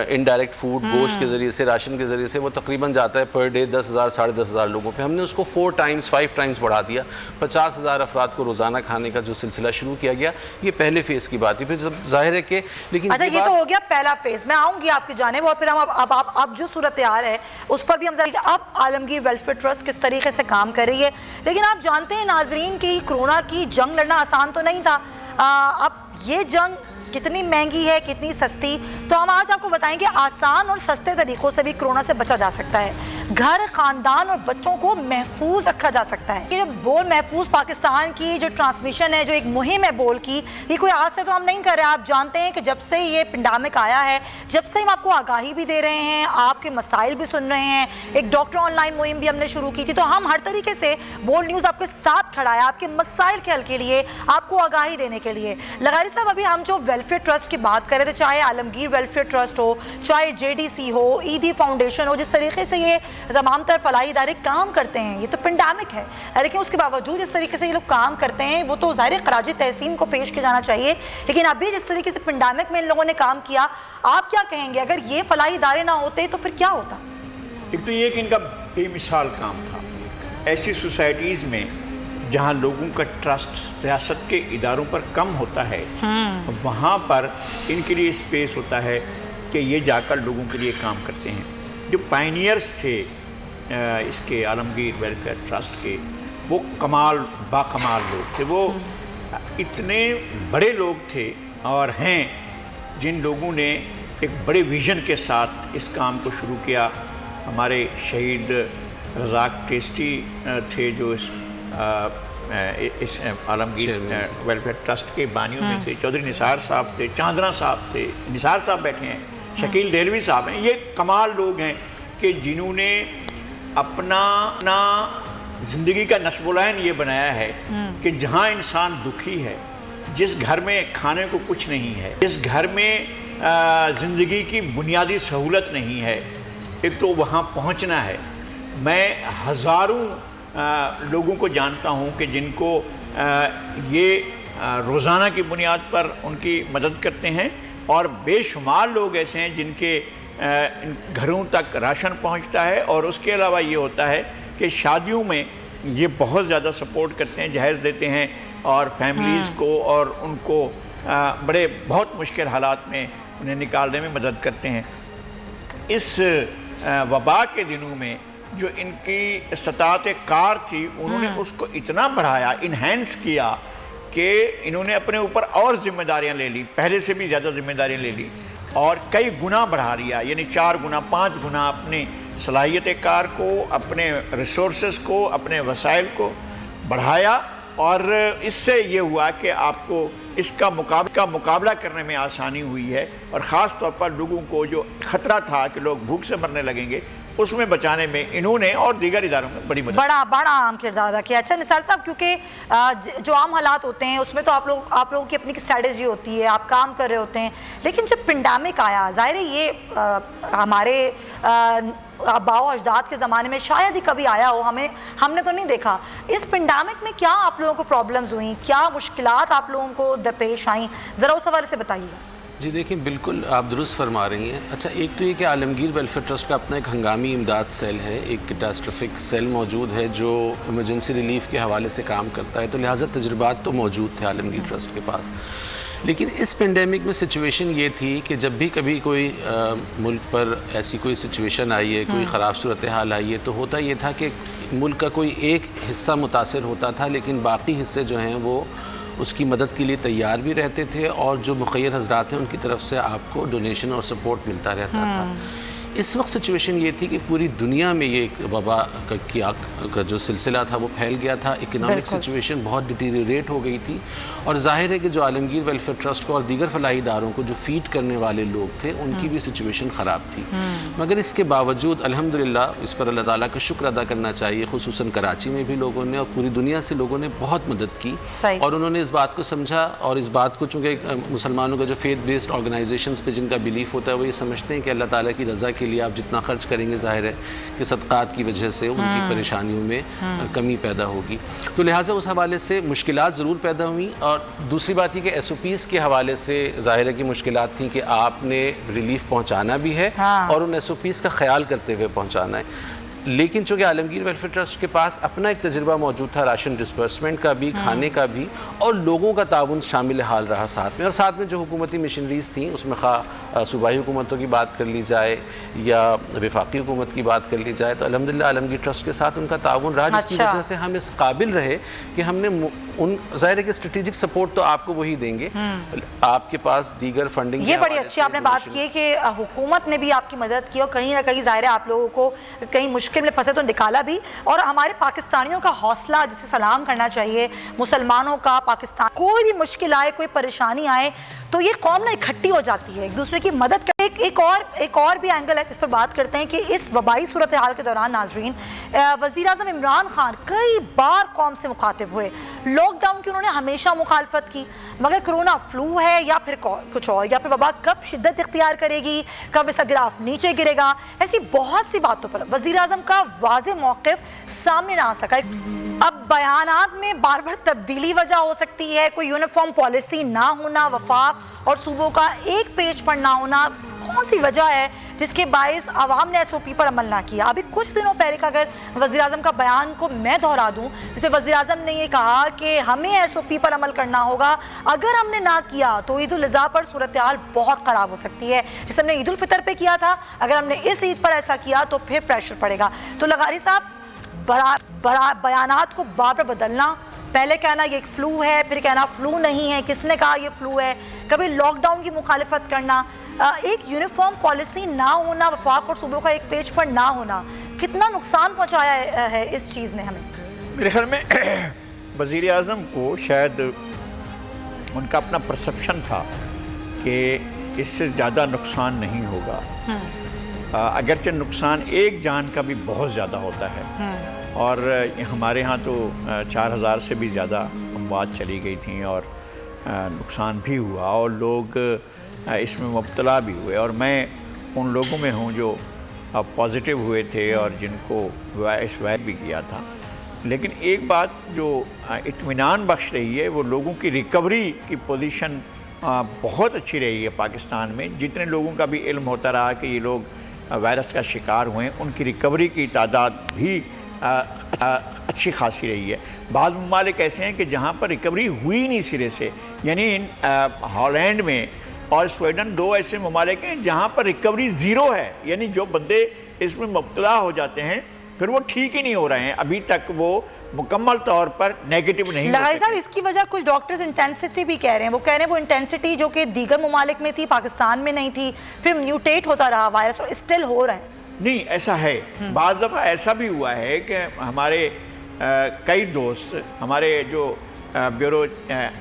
इनडायरेक्ट फूड, गोश्त के ज़रिए से, राशन के ज़रिए से वो तकरीबन जाता है पर डे 10,000 साढ़े 10,000 लोगों पे। हमने उसको 4 टाइम्स 5 टाइम्स बढ़ा दिया। 50,000 अफराद को रोज़ाना खाने का जो सिलसिला शुरू किया गया, ये पहले फेज़ की बात थी। फिर जब जाहिर है कि लेकिन अच्छा ये तो हो गया पहला फेज़, मैं आऊँगी आपकी जानिब और फिर हम अब जो सूरत हाल है उस पर भी हम अब आलमगीर वेलफेयर ट्रस्ट किस तरीके से काम कर रही है। लेकिन आप जानते हैं नाजरीन की कोरोना की जंग लड़ना आसान तो नहीं था। अब ये जंग कितनी महंगी है, कितनी सस्ती, तो हम आज आपको बताएंगे आसान और सस्ते तरीक़ों से भी कोरोना से बचा जा सकता है। घर, ख़ानदान और बच्चों को महफूज रखा जा सकता है। ये जो बोल महफूज पाकिस्तान की जो ट्रांसमिशन है, जो एक मुहिम है बोल की, ये कोई आज से तो हम नहीं कर रहे। आप जानते हैं कि जब से ये पेंडेमिक आया है, जब से हम आपको आगाही भी दे रहे हैं, आपके मसाइल भी सुन रहे हैं, एक डॉक्टर ऑनलाइन मुहिम भी हमने शुरू की थी। तो हम हर तरीके से बोल न्यूज़ आपके साथ खड़ा है, आपके मसाइल के हल के लिए, आपको आगाही देने के लिए। लगारी साहब, अभी हम जो वेलफेयर ट्रस्ट की बात कर रहे थे, चाहे आलमगीर वेलफेयर ट्रस्ट हो, चाहे JDC हो, ईदी फाउंडेशन हो, जिस तरीके से ये तमाम तर फलाही इदारे काम करते हैं, ये तो पेंडेमिक है लेकिन उसके बावजूद इस तरीके से ये लोग काम करते हैं, वो तो ज़ाहिर ख़राज तहसीन को पेश किया जाना चाहिए। लेकिन अभी जिस तरीके से पेंडेमिक में इन लोगों ने काम किया, आप क्या कहेंगे अगर ये फलाही इदारे ना होते तो फिर क्या होता? एक तो ये कि इनका बेमिसाल काम था। ऐसी सोसाइटीज़ में जहाँ लोगों का ट्रस्ट रियासत के इदारों पर कम होता है, वहाँ पर इनके लिए स्पेस होता है कि ये जाकर लोगों के लिए काम करते हैं। जो पायनियर्स थे इसके आलमगीर वेलफेयर ट्रस्ट के, वो बाकमाल लोग थे। वो इतने बड़े लोग थे और हैं जिन लोगों ने एक बड़े विजन के साथ इस काम को शुरू किया। हमारे शहीद रज़ाक टेस्टी थे जो इस आलमगीर वेलफेयर ट्रस्ट के बानियों में थे। चौधरी निसार साहब थे, चांदना साहब थे, निसार साहब बैठे हैं, शकील देलवी साहब हैं। ये कमाल लोग हैं कि जिन्होंने अपना ज़िंदगी का नस्बुलैन ये बनाया है कि जहाँ इंसान दुखी है, जिस घर में खाने को कुछ नहीं है, जिस घर में ज़िंदगी की बुनियादी सहूलत नहीं है, एक तो वहाँ पहुँचना है। मैं हज़ारों लोगों को जानता हूँ कि जिनको ये रोज़ाना की बुनियाद पर उनकी मदद करते हैं, और बेशुमार लोग ऐसे हैं जिनके घरों तक राशन पहुंचता है। और उसके अलावा ये होता है कि शादियों में ये बहुत ज़्यादा सपोर्ट करते हैं, जहेज़ देते हैं और फैमिलीज़ को और उनको बड़े बहुत मुश्किल हालात में उन्हें निकालने में मदद करते हैं। इस वबा के दिनों में जो इनकी इस्तात कार थी, उन्होंने उसको इतना बढ़ाया, इन्हेंस किया कि इन्होंने अपने ऊपर और जिम्मेदारियां ले ली, पहले से भी ज़्यादा जिम्मेदारियां ले ली और कई गुना बढ़ा लिया, यानी 4 गुना 5 गुना अपनी सलाहियत कार को, अपने रिसोर्सेज को, अपने वसाइल को बढ़ाया। और इससे ये हुआ कि आपको इसका मुकाबला करने में आसानी हुई है। और ख़ास तौर पर लोगों को जो ख़तरा था कि लोग भूख से मरने लगेंगे, उसमें बचाने में इन्होंने और दीगर इदारों में बड़ी मदद, बड़ा अहम किरदार अदा किया। अच्छा निसार साहब, क्योंकि जो आम हालात होते हैं उसमें तो आप लोगों की अपनी स्ट्रैटेजी होती है, आप काम कर रहे होते हैं, लेकिन जब पेंडेमिक आया, जाहिर है ये हमारे आबाओ अजदाद के ज़माने में शायद ही कभी आया हो, हमने तो नहीं देखा। इस पेंडेमिक में क्या आप लोगों को प्रॉब्लम्स हुई, क्या मुश्किलात आप लोगों को दरपेश आई, ज़रा उस हवाले से बताइएगा। जी देखिए, बिल्कुल आप दुरुस्त फरमा रही हैं। अच्छा, एक तो ये कि आलमगीर वेलफेयर ट्रस्ट का अपना एक हंगामी इमदाद सेल है, एक कैटास्ट्रोफिक सेल मौजूद है जो इमरजेंसी रिलीफ के हवाले से काम करता है, तो लिहाजा तजुर्बात तो मौजूद थे आलमगीर ट्रस्ट के पास। लेकिन इस पेंडेमिक में सिचुएशन ये थी कि जब भी कभी कोई मुल्क पर ऐसी कोई सिचुएशन आई है, कोई ख़राब सूरत हाल आई है, तो होता ये था कि मुल्क का कोई एक हिस्सा मुतासर होता था, लेकिन बाकी हिस्से जो हैं वो उसकी मदद के लिए तैयार भी रहते थे, और जो मुखय्यर हजरात हैं उनकी तरफ से आपको डोनेशन और सपोर्ट मिलता रहता था। इस वक्त सिचुएशन ये थी कि पूरी दुनिया में ये वबा का जो सिलसिला था वो फैल गया था, इकनॉमिक सिचुएशन बहुत डिटीरियरेट हो गई थी, और जाहिर है कि जो आलमगीर वेलफेयर ट्रस्ट को और दीगर फलाही इदारों को जो फीड करने वाले लोग थे उनकी भी सिचुएशन ख़राब थी। मगर इसके बावजूद अल्हम्दुलिल्लाह इस पर अल्लाह ताला का शुक्र अदा करना चाहिए, खुसूसन कराची में भी लोगों ने और पूरी दुनिया से लोगों ने बहुत मदद की, और उन्होंने इस बात को समझा, और इस बात को चूँकि मुसलमानों का जो फेथ बेस्ड ऑर्गेनाइजेशंस पे जिनका बिलीफ होता है वो ये समझते हैं कि अल्लाह ताला की रज़ा के लिए आप जितना खर्च करेंगे जाहिर है कि सदक़ात की वजह से उनकी परेशानियों में कमी पैदा होगी। तो लिहाजा उस हवाले से मुश्किलात ज़रूर पैदा हुई। और दूसरी बात ये कि SOPs के हवाले से जाहिर है कि मुश्किलात थी कि आपने रिलीफ पहुंचाना भी है और उन SOPs का ख्याल करते हुए पहुंचाना है। लेकिन चूँकि आलमगीर वेलफेयर ट्रस्ट के पास अपना एक तजुर्बा मौजूद था राशन डिस्बर्समेंट का भी, खाने का भी, और लोगों का ताउन शामिल हाल रहा साथ में। और साथ में जो हुकूमती मशीनरीज थी उसमें सूबाई हुकूमतों की बात कर ली जाए या वफाकी हुकूमत की बात कर ली जाए, तो अल्हम्दुलिल्लाह आलमगीर ट्रस्ट के साथ उनका ताउन रहा, जिसकी वजह से हम इस काबिल रहे कि हमने उन ज़ाहिर है कि स्ट्रेटेजिक सपोर्ट तो आपको वही देंगे, आपके पास दीगर फंडिंग। ये बड़ी अच्छी आपने बात की है कि हुकूमत ने भी आपकी मदद की और कहीं ना कहीं ज़ाहिर है आप लोगों को कहीं मुश्किल में फंसे तो निकाला भी। और हमारे पाकिस्तानियों का हौसला, जिसे सलाम करना चाहिए, मुसलमानों का, पाकिस्तान कोई भी मुश्किल आए, कोई परेशानी आए तो ये कौम ना इकट्ठी हो जाती है, एक दूसरे की मदद कर। एक और भी एंगल है जिस पर बात करते हैं कि इस वबाई सूरत हाल के दौरान नाजरीन वज़ीर आज़म इमरान खान कई बार कौम से मुखातिब हुए। लॉकडाउन की उन्होंने हमेशा मुखालफत की, मगर कोरोना फ्लू है या फिर कुछ और, या फिर वबा कब शिद्दत इख्तियार करेगी, कब इसका ग्राफ नीचे गिरेगा, ऐसी बहुत सी बातों पर वज़ीर आज़म का वाज़ेह मौक़िफ़ सामने ना आ सका। अब बयानात में बार बार तब्दीली वजह हो सकती है, कोई यूनिफॉर्म पॉलिसी ना होना, वफाक और सूबों का एक पेज पर ना होना, कौन सी वजह है जिसके बायस आवाम ने SOP पर अमल ना किया। अभी कुछ दिनों पहले का अगर वज़ीर आज़म का बयान को मैं दोहरा दूं, जिसमें वज़ीर आज़म ने ये कहा कि हमें SOP पर अमल करना होगा, अगर हमने ना किया तो ईद उल अज़हा पर सूरत हाल बहुत ख़राब हो सकती है, जिसे हमने ईद उल फितर पे किया था, अगर हमने इस ईद पर ऐसा किया तो फिर प्रेशर पड़ेगा। तो लगारी साहब, बयानात को बार बार बदलना, पहले कहना ये एक फ्लू है, फिर कहना फ्लू नहीं है, किसने कहा ये फ्लू है, कभी लॉकडाउन की मुखालिफत करना, एक यूनिफॉर्म पॉलिसी ना होना, वफाक और सूबों का एक पेज पर ना होना, कितना नुकसान पहुंचाया है इस चीज़ ने हमें। मेरे ख्याल में वज़ीर आज़म को शायद उनका अपना परसेप्शन था कि इससे ज़्यादा नुकसान नहीं होगा, अगरचे नुकसान एक जान का भी बहुत ज़्यादा होता है। और हमारे यहाँ तो 4000 से भी ज़्यादा अमवात चली गई थी और नुकसान भी हुआ और लोग इसमें मुब्तला भी हुए। और मैं उन लोगों में हूँ जो पॉजिटिव हुए थे और जिनको इस वायरस भी किया था। लेकिन एक बात जो इत्मीनान बख्श रही है वो लोगों की रिकवरी की पोजीशन बहुत अच्छी रही है पाकिस्तान में। जितने लोगों का भी इल्म होता रहा कि ये लोग वायरस का शिकार हुए, उनकी रिकवरी की तादाद भी अच्छी खासी रही है। बाद ममालिक ऐसे हैं कि जहाँ पर रिकवरी हुई नहीं सिरे से, यानी हॉलैंड में और स्वीडन 2 ऐसे ममालिक हैं जहाँ पर रिकवरी ज़ीरो है, यानी जो बंदे इसमें मुब्तला हो जाते हैं फिर वो ठीक ही नहीं हो रहे हैं, अभी तक वो मुकम्मल तौर पर नेगेटिव नहीं हो लगाई साहब, इसकी वजह कुछ डॉक्टर्स इंटेंसिटी भी कह रहे हैं। वो कह रहे हैं वो इंटेंसिटी जो कि दीगर ममालिक में थी पाकिस्तान में नहीं थी, फिर म्यूटेट होता रहा वायरस और स्टिल हो रहा है। नहीं, ऐसा है। बाज़ दफ़ा ऐसा भी हुआ है कि हमारे कई दोस्त, हमारे जो ब्यूरो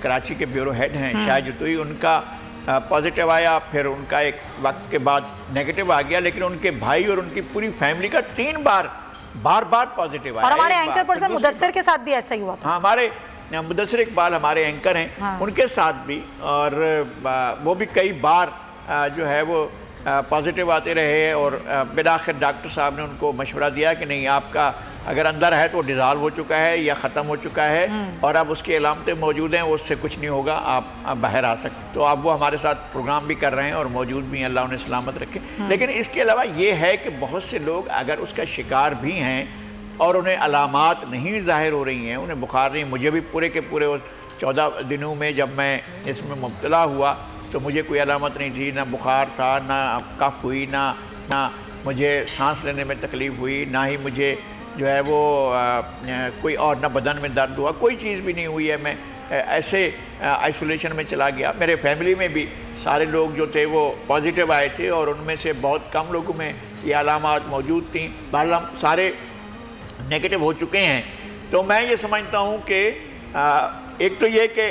कराची के ब्यूरो हेड हैं शाहजतुई, उनका पॉजिटिव आया, फिर उनका एक वक्त के बाद नेगेटिव आ गया, लेकिन उनके भाई और उनकी पूरी फैमिली का 3 बार पॉजिटिव आया। और हमारे एंकर पर्सन मुदस्सिर के साथ भी ऐसा ही हुआ था। हाँ, हमारे मुदस्सिर इकबाल हमारे एंकर हैं, हाँ। उनके साथ भी, और वो भी कई बार जो है वो पॉजिटिव आते रहे और बिलाखिर डॉक्टर साहब ने उनको मशवरा दिया कि नहीं, आपका अगर अंदर है तो डिज़ॉल्व हो चुका है या ख़त्म हो चुका है और अब उसकी अलामतें मौजूद हैं, उससे कुछ नहीं होगा, आप बाहर आ सकते। तो अब वो हमारे साथ प्रोग्राम भी कर रहे हैं और मौजूद भी हैं, अल्लाह उन्हें सलामत रखे। लेकिन इसके अलावा ये है कि बहुत से लोग अगर उसका शिकार भी हैं और उन्हें अलामात नहीं ज़ाहिर हो रही हैं, उन्हें बुखार नहीं, मुझे भी पूरे के पूरे 14 दिनों में जब मैं इसमें मुब्तला हुआ तो मुझे कोई अलामत नहीं थी, ना बुखार था, ना कफ हुई, ना मुझे सांस लेने में तकलीफ़ हुई, ना ही मुझे जो है वो कोई और, ना बदन में दर्द हुआ, कोई चीज़ भी नहीं हुई है। मैं ऐसे आइसोलेशन में चला गया। मेरे फैमिली में भी सारे लोग जो थे वो पॉजिटिव आए थे और उनमें से बहुत कम लोगों में ये अलामात मौजूद थी। बहरहाल हम सारे नेगेटिव हो चुके हैं। तो मैं ये समझता हूँ कि एक तो ये कि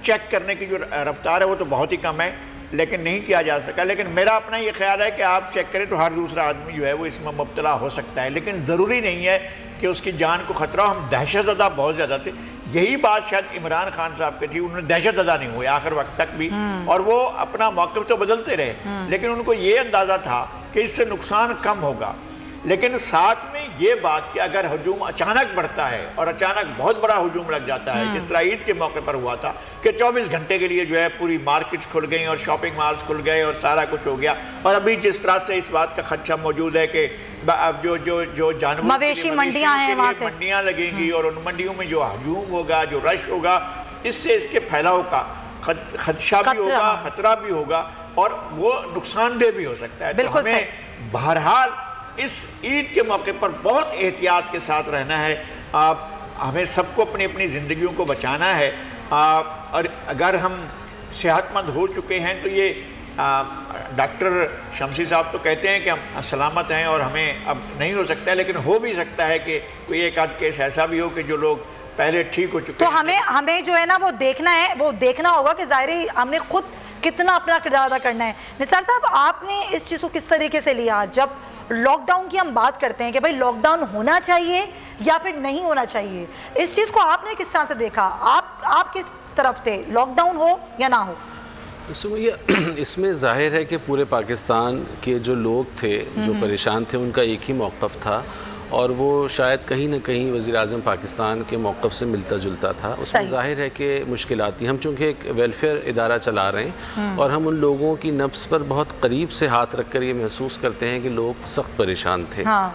चेक करने की जो रफ्तार है वो तो बहुत ही कम है, लेकिन नहीं किया जा सका। लेकिन मेरा अपना ये ख्याल है कि आप चेक करें तो हर दूसरा आदमी जो है वो इसमें मुब्तला हो सकता है, लेकिन ज़रूरी नहीं है कि उसकी जान को ख़तरा। हम दहशतज़दा बहुत ज़्यादा थे, यही बात शायद इमरान खान साहब की थी, उन्होंने दहशतज़दा नहीं हुए आखिर वक्त तक भी, और वो अपना मौक़िफ़ तो बदलते रहे, लेकिन उनको ये अंदाज़ा था कि इससे नुकसान कम होगा। लेकिन साथ में ये बात कि अगर हजूम अचानक बढ़ता है और अचानक बहुत बड़ा हजूम लग जाता है, जिस तरह ईद के मौके पर हुआ था कि 24 घंटे के लिए जो है पूरी मार्केट्स खुल गई और शॉपिंग मॉल्स खुल गए और सारा कुछ हो गया, और अभी जिस तरह से इस बात का खदशा मौजूद है कि अब जो जानवर मवेशी मंडियां हैं, वहाँ से मंडियां लगेंगी और उन मंडियों में जो हजूम होगा, जो रश होगा, इससे इसके फैलाव का खदशा भी होगा, खतरा भी होगा और वो नुकसानदेह भी हो सकता है। तो हमें बहरहाल इस ईद के मौके पर बहुत एहतियात के साथ रहना है। हमें सबको अपनी अपनी ज़िंदगियों को बचाना है, और अगर हम सेहतमंद हो चुके हैं तो ये डॉक्टर शमसी साहब तो कहते हैं कि हम सलामत हैं और हमें अब नहीं हो सकता है, लेकिन हो भी सकता है कि कोई एक आध केस ऐसा भी हो कि जो लोग पहले ठीक हो चुके तो हैं। हमें जो है ना वो देखना है, वो देखना होगा कि ज़ाहिर हमने खुद कितना अपना किरदार अदा करना है। निसार साहब, आपने इस चीज़ को किस तरीके से लिया जब लॉकडाउन की हम बात करते हैं कि भाई लॉकडाउन होना चाहिए या फिर नहीं होना चाहिए, इस चीज़ को आपने किस तरह से देखा? आप किस तरफ थे, लॉकडाउन हो या ना हो? इसमें जाहिर है कि पूरे पाकिस्तान के जो लोग थे, जो परेशान थे, उनका एक ही मौक़िफ़ था और वो शायद कहीं ना कहीं वज़ीर-ए-आज़म पाकिस्तान के मौक़िफ़ से मिलता जुलता था। उसमें ज़ाहिर है कि मुश्किलात थी। हम चूँकि एक वेलफेयर इदारा चला रहे हैं और हम उन लोगों की नब्ज़ पर बहुत करीब से हाथ रख कर ये महसूस करते हैं कि लोग सख्त परेशान थे। हाँ।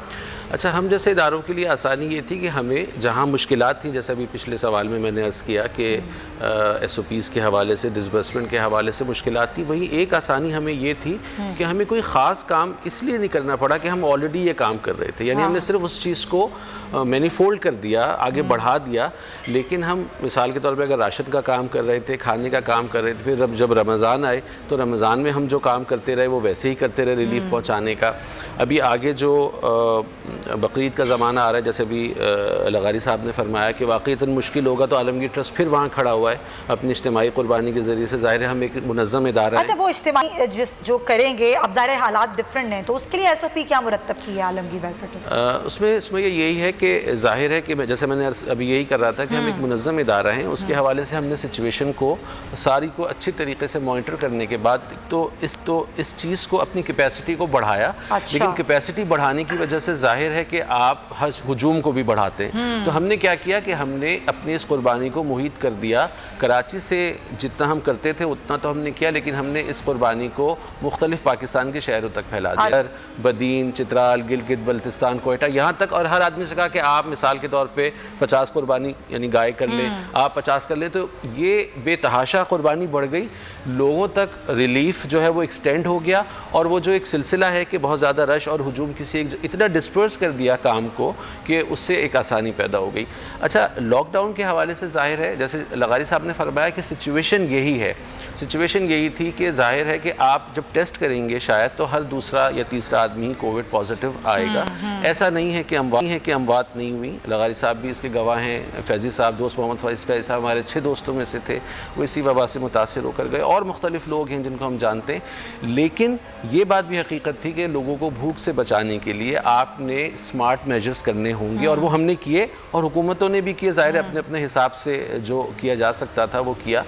अच्छा, हम जैसे इदारों के लिए आसानी ये थी कि हमें जहाँ मुश्किलात थी, जैसे अभी पिछले सवाल में मैंने अर्ज़ किया कि SOPs के हवाले से, डिसबर्समेंट के हवाले से मुश्किलात थी, वही एक आसानी हमें ये थी कि हमें कोई ख़ास काम इसलिए नहीं करना पड़ा कि हम ऑलरेडी ये काम कर रहे थे, यानी हमने सिर्फ उस चीज़ को मैनीफोल्ड कर दिया, आगे बढ़ा दिया। लेकिन हम मिसाल के तौर पे अगर राशन का काम कर रहे थे, खाने का काम कर रहे थे, फिर जब रमज़ान आए तो रमज़ान में हम जो काम करते रहे वो वैसे ही करते रहे, रिलीफ पहुँचाने का। अभी आगे जो बकरीद का ज़माना आ रहा है, जैसे भी लगारी साहब ने फरमाया कि वाक़ईतन मुश्किल होगा तो आलमगीर ट्रस्ट फिर वहाँ खड़ा हुआ है अपनी इज्तिमाई कुर्बानी के ज़रिए से। ज़ाहिर है हम एक मुनज़्ज़म इदारा है। अच्छा, वो इज्तिमाई जो करेंगे, अब ज़ाहिर हालात डिफरेंट हैं, तो उसके लिए SOP क्या मुरत्तब की है आलमगीर वेलफेयर ट्रस्ट? उसमें यही है कि ज़ाहिर है कि जैसे मैंने अभी यही कर रहा था कि हम एक मुनज़्ज़म इदारा हैं, उसके हवाले से हमने सिचुएशन को सारी को अच्छी तरीके से मॉनिटर करने के बाद तो इस तो इस चीज़ को, अपनी कैपेसिटी को बढ़ाया। अच्छा। लेकिन कैपेसिटी बढ़ाने की वजह से जाहिर है कि आप हजूम को भी बढ़ाते हैं। तो हमने क्या किया कि हमने अपनी इस कुर्बानी को मुहित कर दिया। कराची से जितना हम करते थे उतना तो हमने किया, लेकिन हमने इस कुर्बानी को मुख्तलिफ पाकिस्तान के शहरों तक फैला दिया। बदीन, चित्राल, गिलगित बल्तिस्तान, कोयटा, यहाँ तक। और हर आदमी से कहा कि आप मिसाल के तौर पे 50 कुर्बानी यानी गाय कर लें, आप 50 कर लें। तो ये बेतहाशा कुर्बानी बढ़ गई, लोगों तक रिलीफ जो है वो एक्सटेंड हो गया। और वो जो एक सिलसिला है कि बहुत ज़्यादा रश और हुजूम किसी एक इतना डिस्पर्स कर दिया काम को कि उससे एक आसानी पैदा हो गई। अच्छा, लॉकडाउन के हवाले से जाहिर है, जैसे लगारी साहब ने फरमाया कि सिचुएशन यही है, सिचुएशन यही थी कि जाहिर है कि आप जब टेस्ट करेंगे शायद तो हर दूसरा या तीसरा आदमी कोविड पॉजिटिव आएगा। ऐसा नहीं है कि अमवात नहीं हुई, लगारी साहब भी इसके गवाह हैं। फैज़ी साहब, दोस्त मोहम्मद फैज़ी साहब हमारे 6 दोस्तों में से थे, वो इसी वबा से मुतासिर होकर गए। और मुख्तलिफ लोग हैं जिनको हम जानते हैं। लेकिन ये बात भी हकीकत थी कि लोगों को भूख से बचाने के लिए आपने स्मार्ट मेजर्स करने होंगे, और वो हमने किए और हुकूमतों ने भी किए। ज़ाहिर है अपने अपने हिसाब से जो किया जा सकता था वो किया।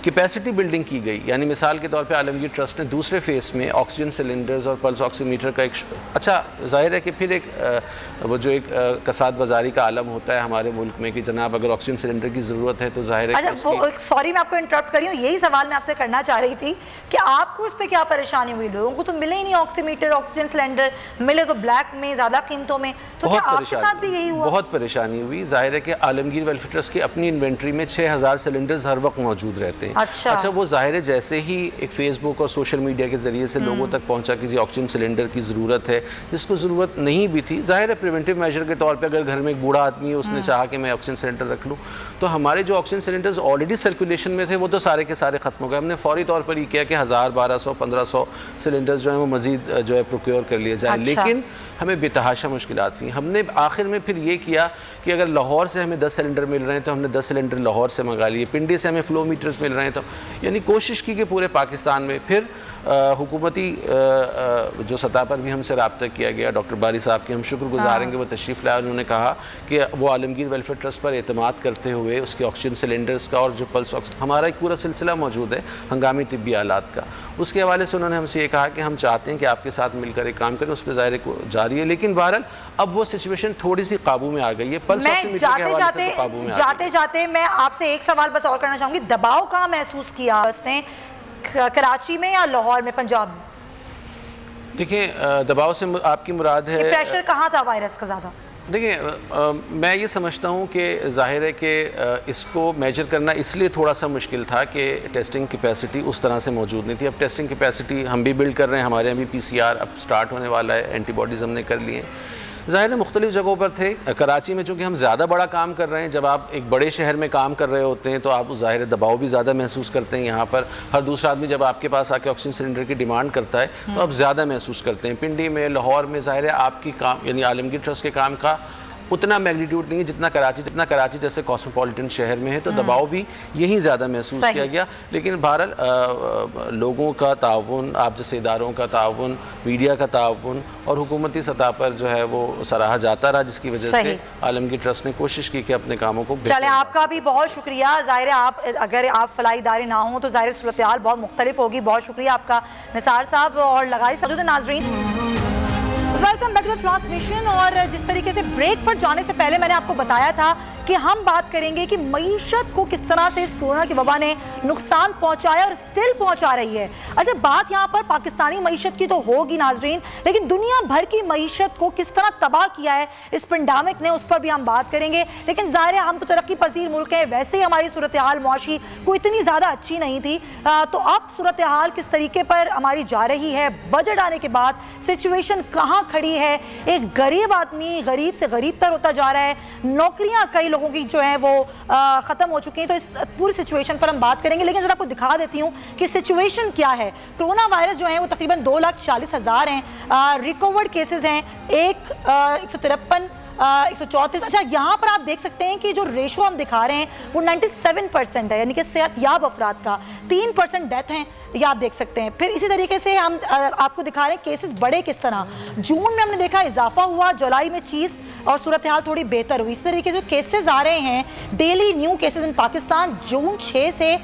कैपेसिटी बिल्डिंग की गई, यानी मिसाल के तौर पे आलमगीर ट्रस्ट ने दूसरे फेस में ऑक्सीजन सिलेंडर्स और पल्स ऑक्सीमीटर का एक अच्छा, जाहिर है कि फिर एक वो जो एक कसाद बाजारी का आलम होता है हमारे मुल्क में कि जनाब अगर ऑक्सीजन सिलेंडर की ज़रूरत है तो जाहिर है। अच्छा, सॉरी मैं आपको इंटरप्ट कर रही हूँ, यही सवाल मैं आपसे करना चाह रही थी कि आपको उस पर क्या परेशानी हुई? लोगों को तो मिले ही नहीं ऑक्सीमीटर, ऑक्सीजन सिलेंडर मिले तो ब्लैक में, ज़्यादा कीमतों में। तो क्या आपके साथ भी यही हुआ? बहुत परेशानी हुई। जाहिर है कि आलमगीर वेलफेयर ट्रस्ट की अपनी इन्वेंट्री में 6000 सिलेंडर्स हर वक्त मौजूद रहते हैं। अच्छा, वो जाहिर है जैसे ही एक फेसबुक और सोशल मीडिया के ज़रिए से लोगों तक पहुंचा कि जी ऑक्सीजन सिलेंडर की ज़रूरत है, जिसको ज़रूरत नहीं भी थी। जाहिर है प्रिवेंटिव मेजर के तौर पे अगर घर में एक बूढ़ा आदमी है, उसने चाहा कि मैं ऑक्सीजन सिलेंडर रख लूँ, तो हमारे जो ऑक्सीजन सिलेंडर्स ऑलरेडी सर्कुलेशन में थे वो तो सारे के सारे ख़त्म हो गए। हमने फौरी तौर पर ये किया कि 1000, 1200, 1500 सिलेंडर्स जो है वो मज़ीद जो है प्रोक्योर कर लिए जाए। लेकिन हमें बेतहाशा मुश्किलात हुई। हमने आखिर में फिर ये किया कि अगर लाहौर से हमें 10 सिलेंडर मिल रहे हैं तो हमने 10 सिलेंडर लाहौर से मंगा लिए। पिंडी से हमें फ्लो मीटर्स मिल रहे हैं तो यानी कोशिश की कि पूरे पाकिस्तान में। फिर हुकूमती जो सतह पर भी हमसे रब्ता किया गया, डॉक्टर बारी साहब के हम शुक्रगुजार हैं कि वो तशरीफ़ लाए। उन्होंने कहा कि वो आलमगीर वेलफेयर ट्रस्ट पर एतमाद करते हुए उसके ऑक्सीजन सिलेंडर्स का और जो पल्स हमारा एक पूरा सिलसिला मौजूद है हंगामी तिब्बी आलात का, उसके हवाले से उन्होंने हमसे ये कहा कि हम चाहते हैं कि आपके साथ मिलकर एक काम करें। उस पर ज़ाहिर को जारी है, लेकिन बहरहाल अब वो सिचुएशन थोड़ी सी काबू में आ गई है। पल्स ऑक्सीमीटर के हवाले से तो काबू में आ गई। जाते मैं आपसे एक सवाल बस और करना चाहूँगी, दबाव कहाँ महसूस किया उसने, कराची में या लाहौर में, पंजाब में? देखिए, दबाव से आपकी मुराद है प्रेशर कहाँ था वायरस का ज़्यादा? देखिए, मैं ये समझता हूँ कि ज़ाहिर है कि इसको मेजर करना इसलिए थोड़ा सा मुश्किल था कि टेस्टिंग कैपेसिटी उस तरह से मौजूद नहीं थी। अब टेस्टिंग कैपेसिटी हम भी बिल्ड कर रहे हैं, हमारे यहाँ भी PCR अब स्टार्ट होने वाला है, एंटीबॉडीज़ हमने कर लिए हैं। ज़ाहिर है मुख्तलिफ जगहों पर थे। कराची में चूँकि हम ज़्यादा बड़ा काम कर रहे हैं, जब आप एक बड़े शहर में काम कर रहे होते हैं तो आप ज़ाहिर दबाव भी ज़्यादा महसूस करते हैं। यहाँ पर हर दूसरा आदमी जब आपके पास आके ऑक्सीजन सिलेंडर की डिमांड करता है तो आप ज़्यादा महसूस करते हैं। पिंडी में, लाहौर में ज़ाहिर है आपकी काम यानी आलमगीर ट्रस्ट के काम का उतना मैग्नीट्यूड नहीं है जितना कराची जैसे कॉस्मोपॉलिटन शहर में है, तो दबाव भी यहीं ज़्यादा महसूस किया गया। लेकिन बहरहाल लोगों का ताउन, आप जैसे इदारों का ताउन, मीडिया का ताउन और हुकूमती सतह पर जो है वो सराहा जाता रहा, जिसकी वजह से आलमगीर ट्रस्ट ने कोशिश की कि अपने कामों को। चले, आपका भी बहुत शुक्रिया। ज़ाहिर है आप अगर आप फलाई इदारे ना हों तो ज़ाहिर सूरत हाल बहुत मुख्तलिफ होगी। बहुत शुक्रिया आपका निसार साहब और लगाई सब। नाज़रीन, welcome back to the transmission. और जिस तरीके से ब्रेक पर जाने से पहले मैंने आपको बताया था कि हम बात करेंगे कि मईशत को किस तरह से इस कोरोना की वबा ने नुकसान पहुंचाया और स्टिल पहुंचा रही है। अच्छा, बात यहाँ पर पाकिस्तानी मईशत की तो होगी नाजरीन, लेकिन दुनिया भर की मईशत को किस तरह तबाह किया है इस पेंडेमिक ने, उस पर भी हम बात करेंगे। लेकिन ज़ाहिर है हम तो तरक्की पजीर मुल्क हैं, वैसे ही हमारी सूरत हाल मुआशी को इतनी ज़्यादा अच्छी नहीं थी। तो अब सूरत हाल किस तरीके पर हमारी जा रही है, बजट आने के बाद सिचुएशन कहाँ खड़ी है, एक गरीब आदमी गरीब से गरीब तर होता जा रहा है, नौकरियाँ कई लोगों की जो है वो ख़त्म हो चुकी हैं। तो इस पूरी सिचुएशन पर हम बात करेंगे, लेकिन ज़रा आपको दिखा देती हूँ कि सिचुएशन क्या है। कोरोना वायरस जो है वो तकरीबन 2,40,000 हैं, रिकवर्ड केसेस हैं 153, 134। अच्छा, यहाँ पर आप देख सकते हैं कि जो रेशो हम दिखा रहे हैं वो 97% है, यानी कि सेहतयाब अफराद का, 3% डेथ हैं, ये आप देख सकते हैं। फिर इसी तरीके से हम आपको दिखा रहे हैं केसेस बढ़े किस तरह। जून में हमने देखा इजाफा हुआ, जुलाई में चीज़ और सूरत हाल थोड़ी बेहतर हुई। इस तरीके से जो केसेस आ रहे हैं, daily new cases in Pakistan, जून 6 से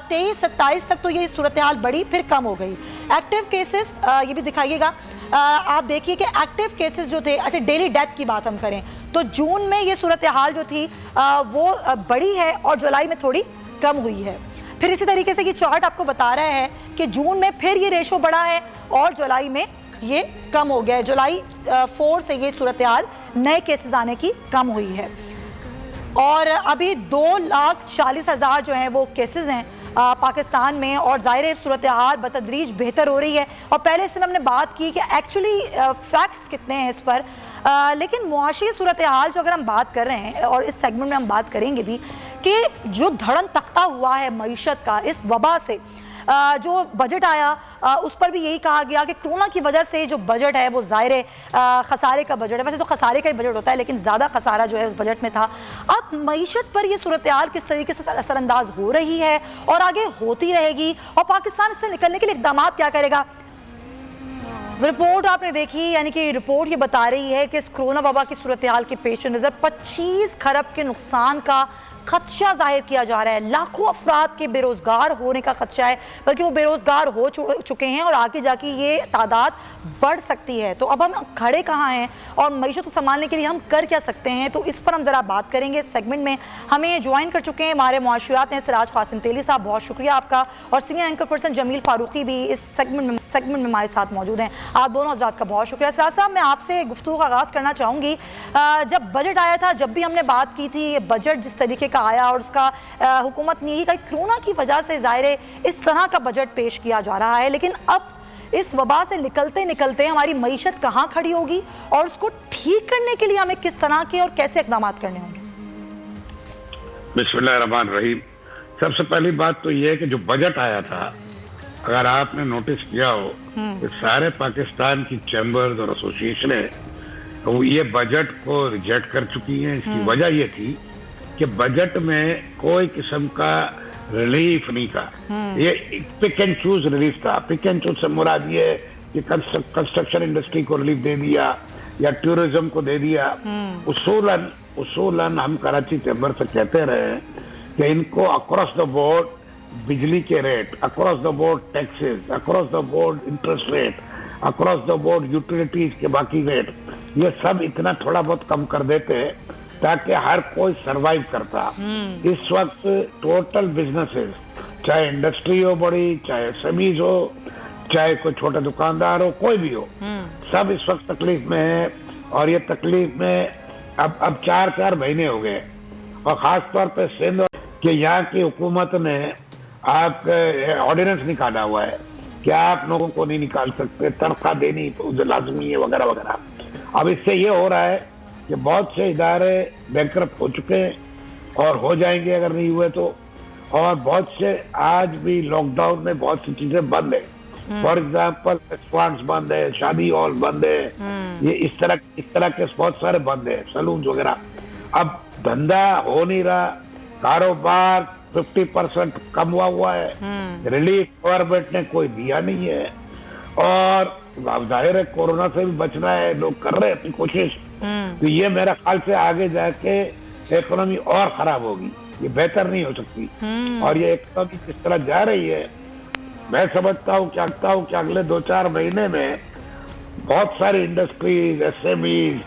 23-27 तक तो ये सूरत हाल बढ़ी, फिर कम हो गई। एक्टिव केसेस ये भी दिखाइएगा। आप देखिए कि एक्टिव केसेस जो थे, अच्छा डेली डेथ की बात हम करें तो जून में ये सूरत हाल जो थी वो बढ़ी है और जुलाई में थोड़ी कम हुई है। फिर इसी तरीके से ये चार्ट आपको बता रहा है कि जून में फिर ये रेशो बढ़ा है और जुलाई में ये कम हो गया है। जुलाई 4 से ये सूरत हाल नए केसेस आने की कम हुई है और अभी 2,40,000 जो हैं वो केसेस हैं पाकिस्तान में और ज़ाहिर सूरत हाल बतदरीज बेहतर हो रही है। और पहले से हमने बात की कि एक्चुअली फैक्ट्स कितने हैं इस पर, लेकिन मुआशी सूरत हाल जो अगर हम बात कर रहे हैं और इस सेगमेंट में हम बात करेंगे भी कि जो धड़न तख्ता हुआ है मईशत का इस वबा से, जो बजट आया उस पर भी यही कहा गया कि कोरोना की वजह से जो बजट है वो ज़ाहिर खसारे का बजट है। वैसे तो खसारे का ही बजट होता है लेकिन ज़्यादा खसारा जो है उस बजट में था। अब मईशत पर ये सूरत हाल किस तरीके से असरअंदाज हो रही है और आगे होती रहेगी और पाकिस्तान इससे निकलने के लिए इक़दाम क्या करेगा। रिपोर्ट आपने देखी, यानी कि रिपोर्ट ये बता रही है कि इस कोरोना वबा की सूरत हाल के पेश नज़र 25 खरब के नुकसान का खदशा जाहिर किया जा रहा है। लाखों अफराद के बेरोज़गार होने का खदशा है, बल्कि वो बेरोज़गार हो चुके हैं और आगे जाके ये तादाद बढ़ सकती है। तो अब हम खड़े कहाँ हैं और मईशत को संभालने के लिए हम कर क्या सकते हैं, तो इस पर हम ज़रा बात करेंगे इस सेगमेंट में। हमें ज्वाइन कर चुके हैं हमारे मुआशियात हैं सिराज कासिम तेली साहब, बहुत शुक्रिया आपका, और senior anchor person Jameel Farooqui भी इस सेगमेंट में हमारे साथ मौजूद हैं। आप दोनों हज़रात का बहुत शुक्रिया। सिराज साहब, मैं आपसे गुफ्तगू का आगाज़ करना चाहूँगी। जब बजट आया था, जब भी हमने बात की थी, बजट जिस तरीके आया और उसका हुकूमत ने यही कहा कोरोना की वजह से ज़ाहिर इस तरह का बजट पेश किया जा रहा है, लेकिन अब इस वबा से निकलते निकलते हमारी मईशत कहाँ खड़ी होगी और उसको ठीक करने के लिए हमें किस तरह के और कैसे इक़दाम करने होंगे। बिस्मिल्लाहिर्रहमानिर्रहीम। सबसे पहली बात तो यह है कि जो बजट आया था, अगर आपने नोटिस किया हो कि सारे पाकिस्तान की चैम्बर्स और एसोसिएशनें तो ये बजट को रिजेक्ट कर चुकी हैं। इसकी वजह यह थी कि बजट में कोई किस्म का रिलीफ नहीं था। ये पिक एंड चूज रिलीफ था। पिक एंड चूज से मुराद ये कि कंस्ट्रक्शन इंडस्ट्री को रिलीफ दे दिया या टूरिज्म को दे दिया। उसूलन हम कराची चैम्बर से कहते रहे कि इनको अक्रॉस द बोर्ड बिजली के rate, across the board taxes, across the board interest rate, across the board utilities के बाकी रेट, ये सब इतना थोड़ा बहुत कम कर देते ताकि हर कोई सरवाइव करता। इस वक्त टोटल बिजनेसेस, चाहे इंडस्ट्री हो बड़ी, चाहे एसएमईज हो, चाहे कोई छोटा दुकानदार हो, कोई भी हो, सब इस वक्त तकलीफ में है। और ये तकलीफ में अब 4 महीने हो गए और खास तौर पे सिंध के यहाँ की हुकूमत ने आप ऑर्डिनेंस निकाला हुआ है कि आप लोगों को नहीं निकाल सकते, तनख्वाह देनी लाजमी है वगैरह वगैरह। अब इससे ये हो रहा है कि बहुत से इदारे बैंकरप्ट हो चुके हैं और हो जाएंगे अगर नहीं हुए तो, और बहुत से आज भी लॉकडाउन में बहुत सी चीजें बंद है। फॉर एग्जाम्पल रेस्टोरेंट्स बंद है, शादी हॉल बंद है, ये इस तरह के बहुत सारे बंद है, सैलून वगैरह। अब धंधा हो नहीं रहा, कारोबार 50% कम हुआ है, रिलीफ गवर्नमेंट ने कोई दिया नहीं है और जाहिर है कोरोना से भी बचना है, लोग कर रहे हैं अपनी कोशिश। तो ये मेरा ख्याल से आगे जाके इकोनॉमी और खराब होगी, ये बेहतर नहीं हो सकती। और ये इकोनॉमी किस तरह जा रही है, मैं समझता हूँ कि अगले 2-4 महीने में बहुत सारी इंडस्ट्रीज, एसएमईज,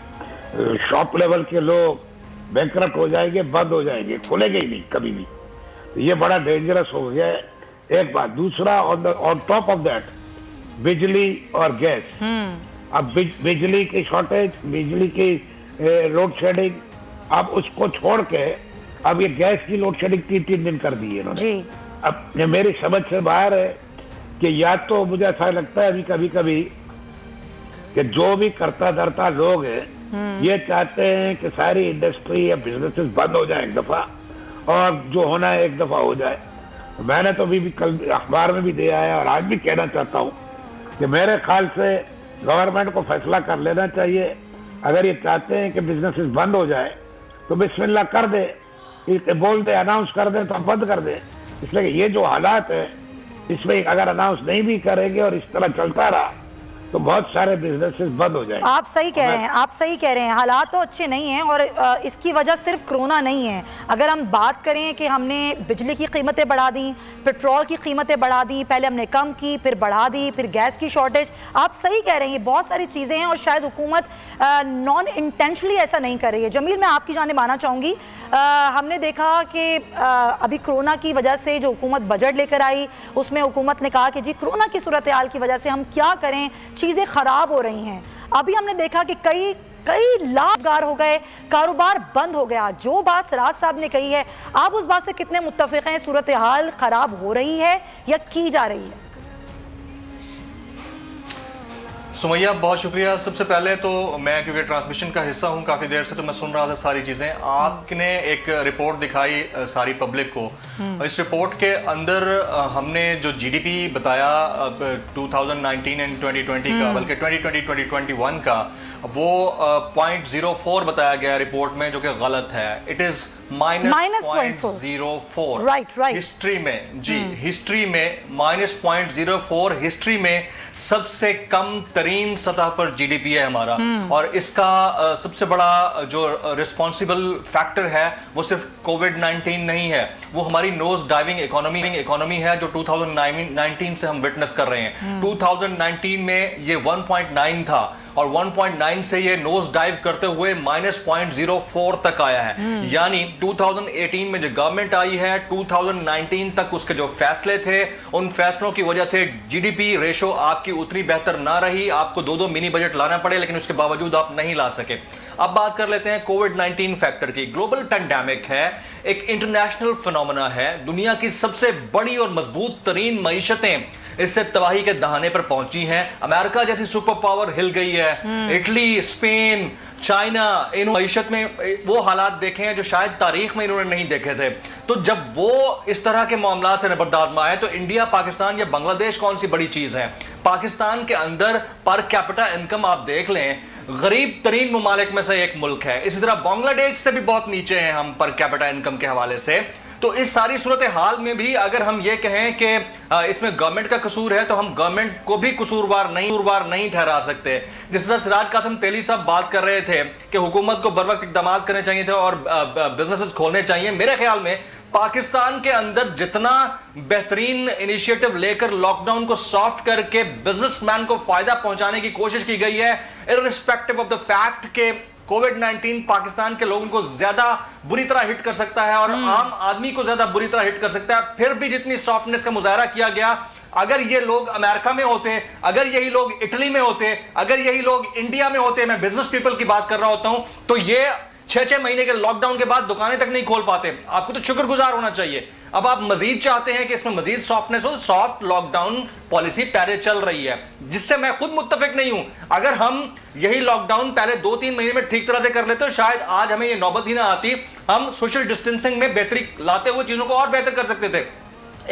शॉप लेवल के लोग बैंकरप्ट हो जाएंगे, बंद हो जाएंगे, खुलेंगे ही नहीं कभी भी। तो ये बड़ा डेंजरस हो गया है, एक बात। दूसरा, ऑन टॉप ऑफ दैट बिजली और गैस। अब बिजली की शॉर्टेज, बिजली की लोड शेडिंग, अब उसको छोड़ के अब ये गैस की लोड शेडिंग 3 दिन कर दी है इन्होंने। अब ये मेरी समझ से बाहर है कि या तो मुझे ऐसा लगता है अभी कभी कि जो भी करता धरता लोग हैं ये चाहते हैं कि सारी इंडस्ट्री या बिजनेसेस बंद हो जाए एक दफा और जो होना है एक दफा हो जाए। मैंने तो अभी भी कल अखबार में भी दिया है और आज भी कहना चाहता हूँ कि मेरे ख्याल से गवर्नमेंट को फैसला कर लेना चाहिए। अगर ये चाहते हैं कि बिजनेसेस बंद हो जाए तो बिस्मिल्लाह कर दे, बोल दे, अनाउंस कर दे तो बंद कर दे। इसलिए ये जो हालात है इसमें अगर अनाउंस नहीं भी करेंगे और इस तरह चलता रहा तो बहुत सारे बिजनेसेस बंद हो जाएंगे। आप सही कह रहे हैं, आप सही कह रहे हैं। हालात तो अच्छे नहीं हैं और इसकी वजह सिर्फ कोरोना नहीं है। अगर हम बात करें कि हमने बिजली की कीमतें बढ़ा दी, पेट्रोल की कीमतें बढ़ा दी, पहले हमने कम की फिर बढ़ा दी, फिर गैस की शॉर्टेज, आप सही कह रहे हैं, बहुत सारी चीज़ें हैं और शायद हुकूमत नॉन इंटेंशनली ऐसा नहीं कर रही है। जमील, मैं आपकी जानिब आना चाहूँगी। हमने देखा कि अभी कोरोना की वजह से जो हुकूमत बजट लेकर आई उसमें हुकूमत ने कहा कि जी कोरोना की सूरत हाल की वजह से हम क्या करें, चीज़ें ख़राब हो रही हैं। अभी हमने देखा कि कई लाख रोजगार हो गए, कारोबार बंद हो गया। जो बात सिराज साहब ने कही है, आप उस बात से कितने मुत्तफिक हैं? सूरत हाल ख़राब हो रही है या की जा रही है? सुमैया, बहुत शुक्रिया। सबसे पहले तो मैं, क्योंकि ट्रांसमिशन का हिस्सा हूं काफ़ी देर से, तो मैं सुन रहा था सारी चीज़ें। आपने एक रिपोर्ट दिखाई सारी पब्लिक को। इस रिपोर्ट के अंदर हमने जो जीडीपी बताया 2019 एंड 2020 का, बल्कि 2020-2021 का, वो 0.04 बताया गया रिपोर्ट में, जो कि गलत है। It is -0.04। राइट। हिस्ट्री में, जी, हिस्ट्री में -0.04 हिस्ट्री में सबसे कम तरीन सतह पर जीडीपी है हमारा। और इसका सबसे बड़ा जो रिस्पॉन्सिबल फैक्टर है वो सिर्फ कोविड-19 नहीं है, वो हमारी नोज डाइविंग इकोनॉमी है जो 2019 से हम विटनेस कर रहे हैं। 2019 में ये 1.9 था और 1.9 से ये नोज डाइव करते हुए -0.04 तक आया है। यानी 2018 में जो गवर्नमेंट आई है, 2019 तक उसके जो फैसले थे, उन फैसलों की वजह से जीडीपी रेशो आपकी उतनी बेहतर ना रही। आपको 2 मिनी बजट लाना पड़े, लेकिन उसके बावजूद आप नहीं ला सके। अब बात कर लेते हैं कोविड-19 फैक्टर की। ग्लोबल पैंडेमिक है, एक इंटरनेशनल फिनोमेना है। दुनिया की सबसे बड़ी और मजबूत तरीन मईशतें इससे तबाही के दहाने पर पहुंची हैं। अमेरिका जैसी सुपर पावर हिल गई है। इटली, स्पेन, चाइना, इन मईशत में वो हालात देखे हैं जो शायद तारीख में इन्होंने नहीं देखे थे। तो जब वो इस तरह के मामला से नबरदार में आए, तो इंडिया, पाकिस्तान या बांग्लादेश कौन सी बड़ी चीज है? पाकिस्तान के अंदर पर कैपिटा इनकम आप देख लें, गरीब तरीन ममालिक में से एक मुल्क है। इसी तरह बांग्लादेश से भी बहुत नीचे हैं हम पर कैपिटा इनकम के हवाले से। तो इस सारी सूरत हाल में भी अगर हम ये कहें कि इसमें गवर्नमेंट का कसूर है, तो हम गवर्नमेंट को भी कसूरवार नहीं ठहरा सकते। जिस तरह सिराज कासिम तेली साहब बात कर रहे थे कि हुकूमत को बर वक्त इक़दाम करने चाहिए थे और बिजनेसेस खोलने चाहिए, मेरे ख्याल में पाकिस्तान के अंदर जितना बेहतरीन इनिशिएटिव लेकर लॉकडाउन को सॉफ्ट करके बिजनेसमैन को फायदा पहुंचाने की कोशिश की गई है, इररिस्पेक्टिव ऑफ द फैक्ट के कोविड-19 पाकिस्तान के लोगों को ज्यादा बुरी तरह हिट कर सकता है और आम आदमी को ज्यादा बुरी तरह हिट कर सकता है। फिर भी जितनी सॉफ्टनेस का मुजाहरा किया गया, अगर ये लोग अमेरिका में होते, अगर यही लोग इटली में होते, अगर यही लोग इंडिया में होते, मैं बिजनेस पीपल की बात कर रहा होता हूं, तो ये 6 महीने के लॉकडाउन के बाद दुकानें तक नहीं खोल पाते। आपको तो शुक्रगुजार होना चाहिए। अब आप मजीद चाहते हैं कि इसमें मजीद सॉफ्टनेस हो, सॉफ्ट लॉकडाउन पॉलिसी पहले चल रही है, जिससे मैं खुद मुत्तफिक नहीं हूं। अगर हम यही लॉकडाउन पहले 2-3 महीने में ठीक तरह से कर लेते, तो शायद आज हमें ये नौबत ही ना आती। हम सोशल डिस्टेंसिंग में बेहतरी लाते हुए चीजों को और बेहतर कर सकते थे।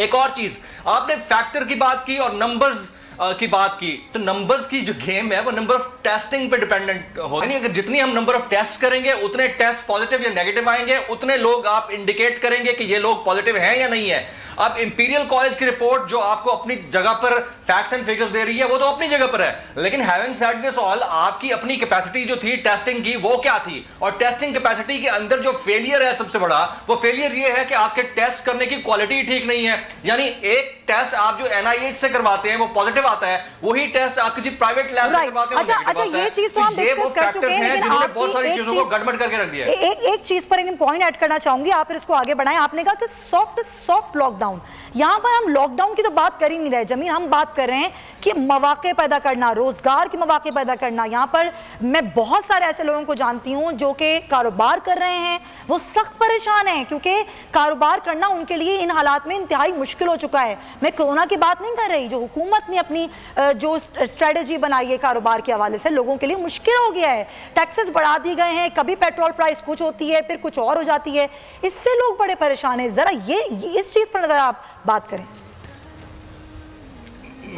एक और चीज, आपने फैक्टर की बात की और नंबर्स की बात की, तो नंबर्स की जो गेम है वो नंबर ऑफ टेस्टिंग पे डिपेंडेंट हो। यानी अगर जितनी हम नंबर ऑफ टेस्ट करेंगे, उतने टेस्ट पॉजिटिव या नेगेटिव आएंगे, उतने लोग आप इंडिकेट करेंगे कि ये लोग पॉजिटिव हैं या नहीं है। अब इंपीरियल कॉलेज की रिपोर्ट जो आपको अपनी जगह पर फैक्ट्स एंड फिगर्स दे रही है, वो तो अपनी जगह पर है, लेकिन हैविंग सेड दिस ऑल, आपकी अपनी कैपेसिटी जो थी टेस्टिंग की, वो क्या थी? और टेस्टिंग कैपेसिटी के अंदर जो फेलियर है सबसे बड़ा, वो फेलियर ये है कि आपके टेस्ट करने की क्वालिटी ठीक नहीं है। यानी एक टेस्ट आप जो NIH से करवाते हैं वो पॉजिटिव आता है, वही टेस्ट आप किसी प्राइवेट लैब से करवाते हैं। अच्छा, ये चीज तो हम डिस्कस कर चुके हैं, लेकिन आप बहुत सारी चीजों को गड़बड़ करके रख दिया। एक चीज पर एक पॉइंट ऐड करना चाहूंगी, आप फिर इसको आगे बढ़ाएं। आपने कहा कि सॉफ्ट लॉकडाउन, यहां पर हम लॉकडाउन की तो बात कर ही नहीं रहे जमीन, हम बात कर रहे हैं कि मौके पैदा करना, रोजगार के मौके पैदा करना। यहां पर मैं बहुत सारे ऐसे लोगों को जानती हूं जो कि कारोबार कर रहे हैं, वो सख्त परेशान हैं क्योंकि कारोबार करना उनके लिए इन हालात में इंतहाई मुश्किल हो चुका है। मैं कोरोना की बात नहीं कर रही, जो हुकूमत ने अपनी जो स्ट्रेटजी बनाई है कारोबार के हवाले से, लोगों के लिए मुश्किल हो गया है। टैक्सेस बढ़ा दिए गए हैं, कभी पेट्रोल प्राइस कुछ होती है, फिर कुछ और हो जाती है, इससे लोग बड़े परेशान हैं। जरा ये इस चीज पर नजर आप बात करें।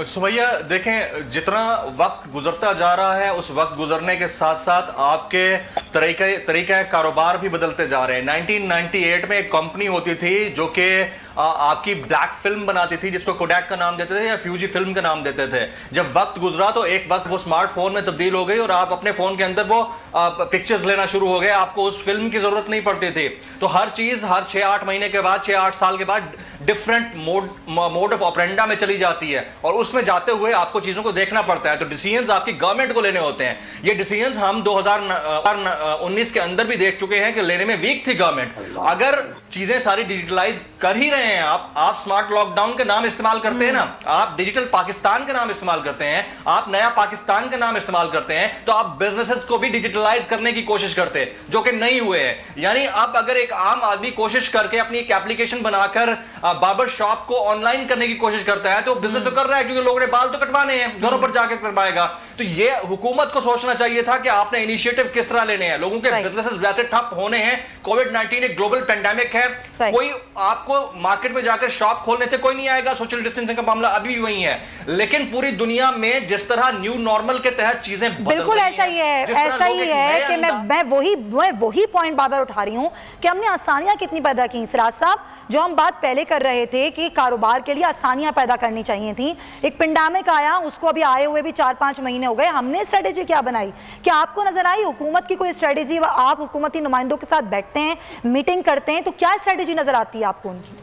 सुमैया, देखें, जितना वक्त गुजरता जा रहा है, उस वक्त गुजरने के साथ साथ आपके तरीका कारोबार भी बदलते जा रहे हैं। 1998 में एक कंपनी होती थी जो कि आपकी ब्लैक फिल्म बनाती थी जिसको कोडैक का नाम देते थे या फ्यूजी फिल्म का नाम देते थे। जब वक्त गुजरा तो एक वक्त वो स्मार्टफोन में तब्दील हो गई और आप अपने फोन के अंदर वो पिक्चर्स लेना शुरू हो गए, आपको उस फिल्म की जरूरत नहीं पड़ती थी। तो हर चीज हर 6-8 महीने के बाद, 6-8 साल के बाद डिफरेंट मोड ऑफ ऑपरेंडा में चली जाती है और उसमें जाते हुए आपको चीजों को देखना पड़ता है। तो डिसीजंस आपकी गवर्नमेंट को लेने होते हैं। ये डिसीजंस हम 2019 के अंदर भी देख चुके हैं कि लेने में वीक थी गवर्नमेंट। अगर चीजें सारी डिजिटलाइज कर ही रहे हैं, आप स्मार्ट लॉकडाउन के नाम इस्तेमाल करते हैं ना, आप डिजिटल पाकिस्तान के नाम इस्तेमाल करते हैं, आप नया पाकिस्तान के नाम इस्तेमाल करते हैं, तो आप बिजनेसेस को भी डिजिटलाइज करने की कोशिश करते हैं, जो कि नहीं हुए हैं। यानी अब अगर एक आम आदमी कोशिश करके अपनी एक एप्लीकेशन बनाकर बार्बर शॉप को ऑनलाइन करने की कोशिश करता है तो बिजनेस तो कर रहा है, क्योंकि लोगों ने बाल तो कटवाने हैं, घरों पर जाकर करवाएगा। तो ये हुकूमत को सोचना चाहिए था कि आपने इनिशिएटिव किस तरह लेने हैं। लोगों के बिजनेसेस वैसे ठप होने हैं, कोविड-19 एक ग्लोबल पेंडेमिक है, कोई आपको मार्केट में जाकर शॉप खोलने से कोई नहीं आएगा, सोशल डिस्टेंसिंग का मामला अभी भी वही है। लेकिन पूरी दुनिया में जिस तरह न्यू नॉर्मल के तहत चीजें बिल्कुल ऐसा ही है, ऐसा ही है कि मैं वही पॉइंट बार-बार उठा रही हूं कि हमने आसानियां कितनी पैदा की। सिराज साहब, जो हम बात पहले कर रहे थे कि कारोबार के लिए आसानियां पैदा करनी चाहिए थी, एक पेंडेमिक आया, उसको अभी आए हुए भी 4-5 महीने हो गए, हमने स्ट्रेटेजी क्या बनाई? क्या आपको नजर आई हुकूमत की कोई स्ट्रेटेजी? आप हुकूमती नुमाइंदों के साथ बैठते हैं, मीटिंग करते हैं, तो क्या स्ट्रेटेजी नजर आती है आपको उनकी?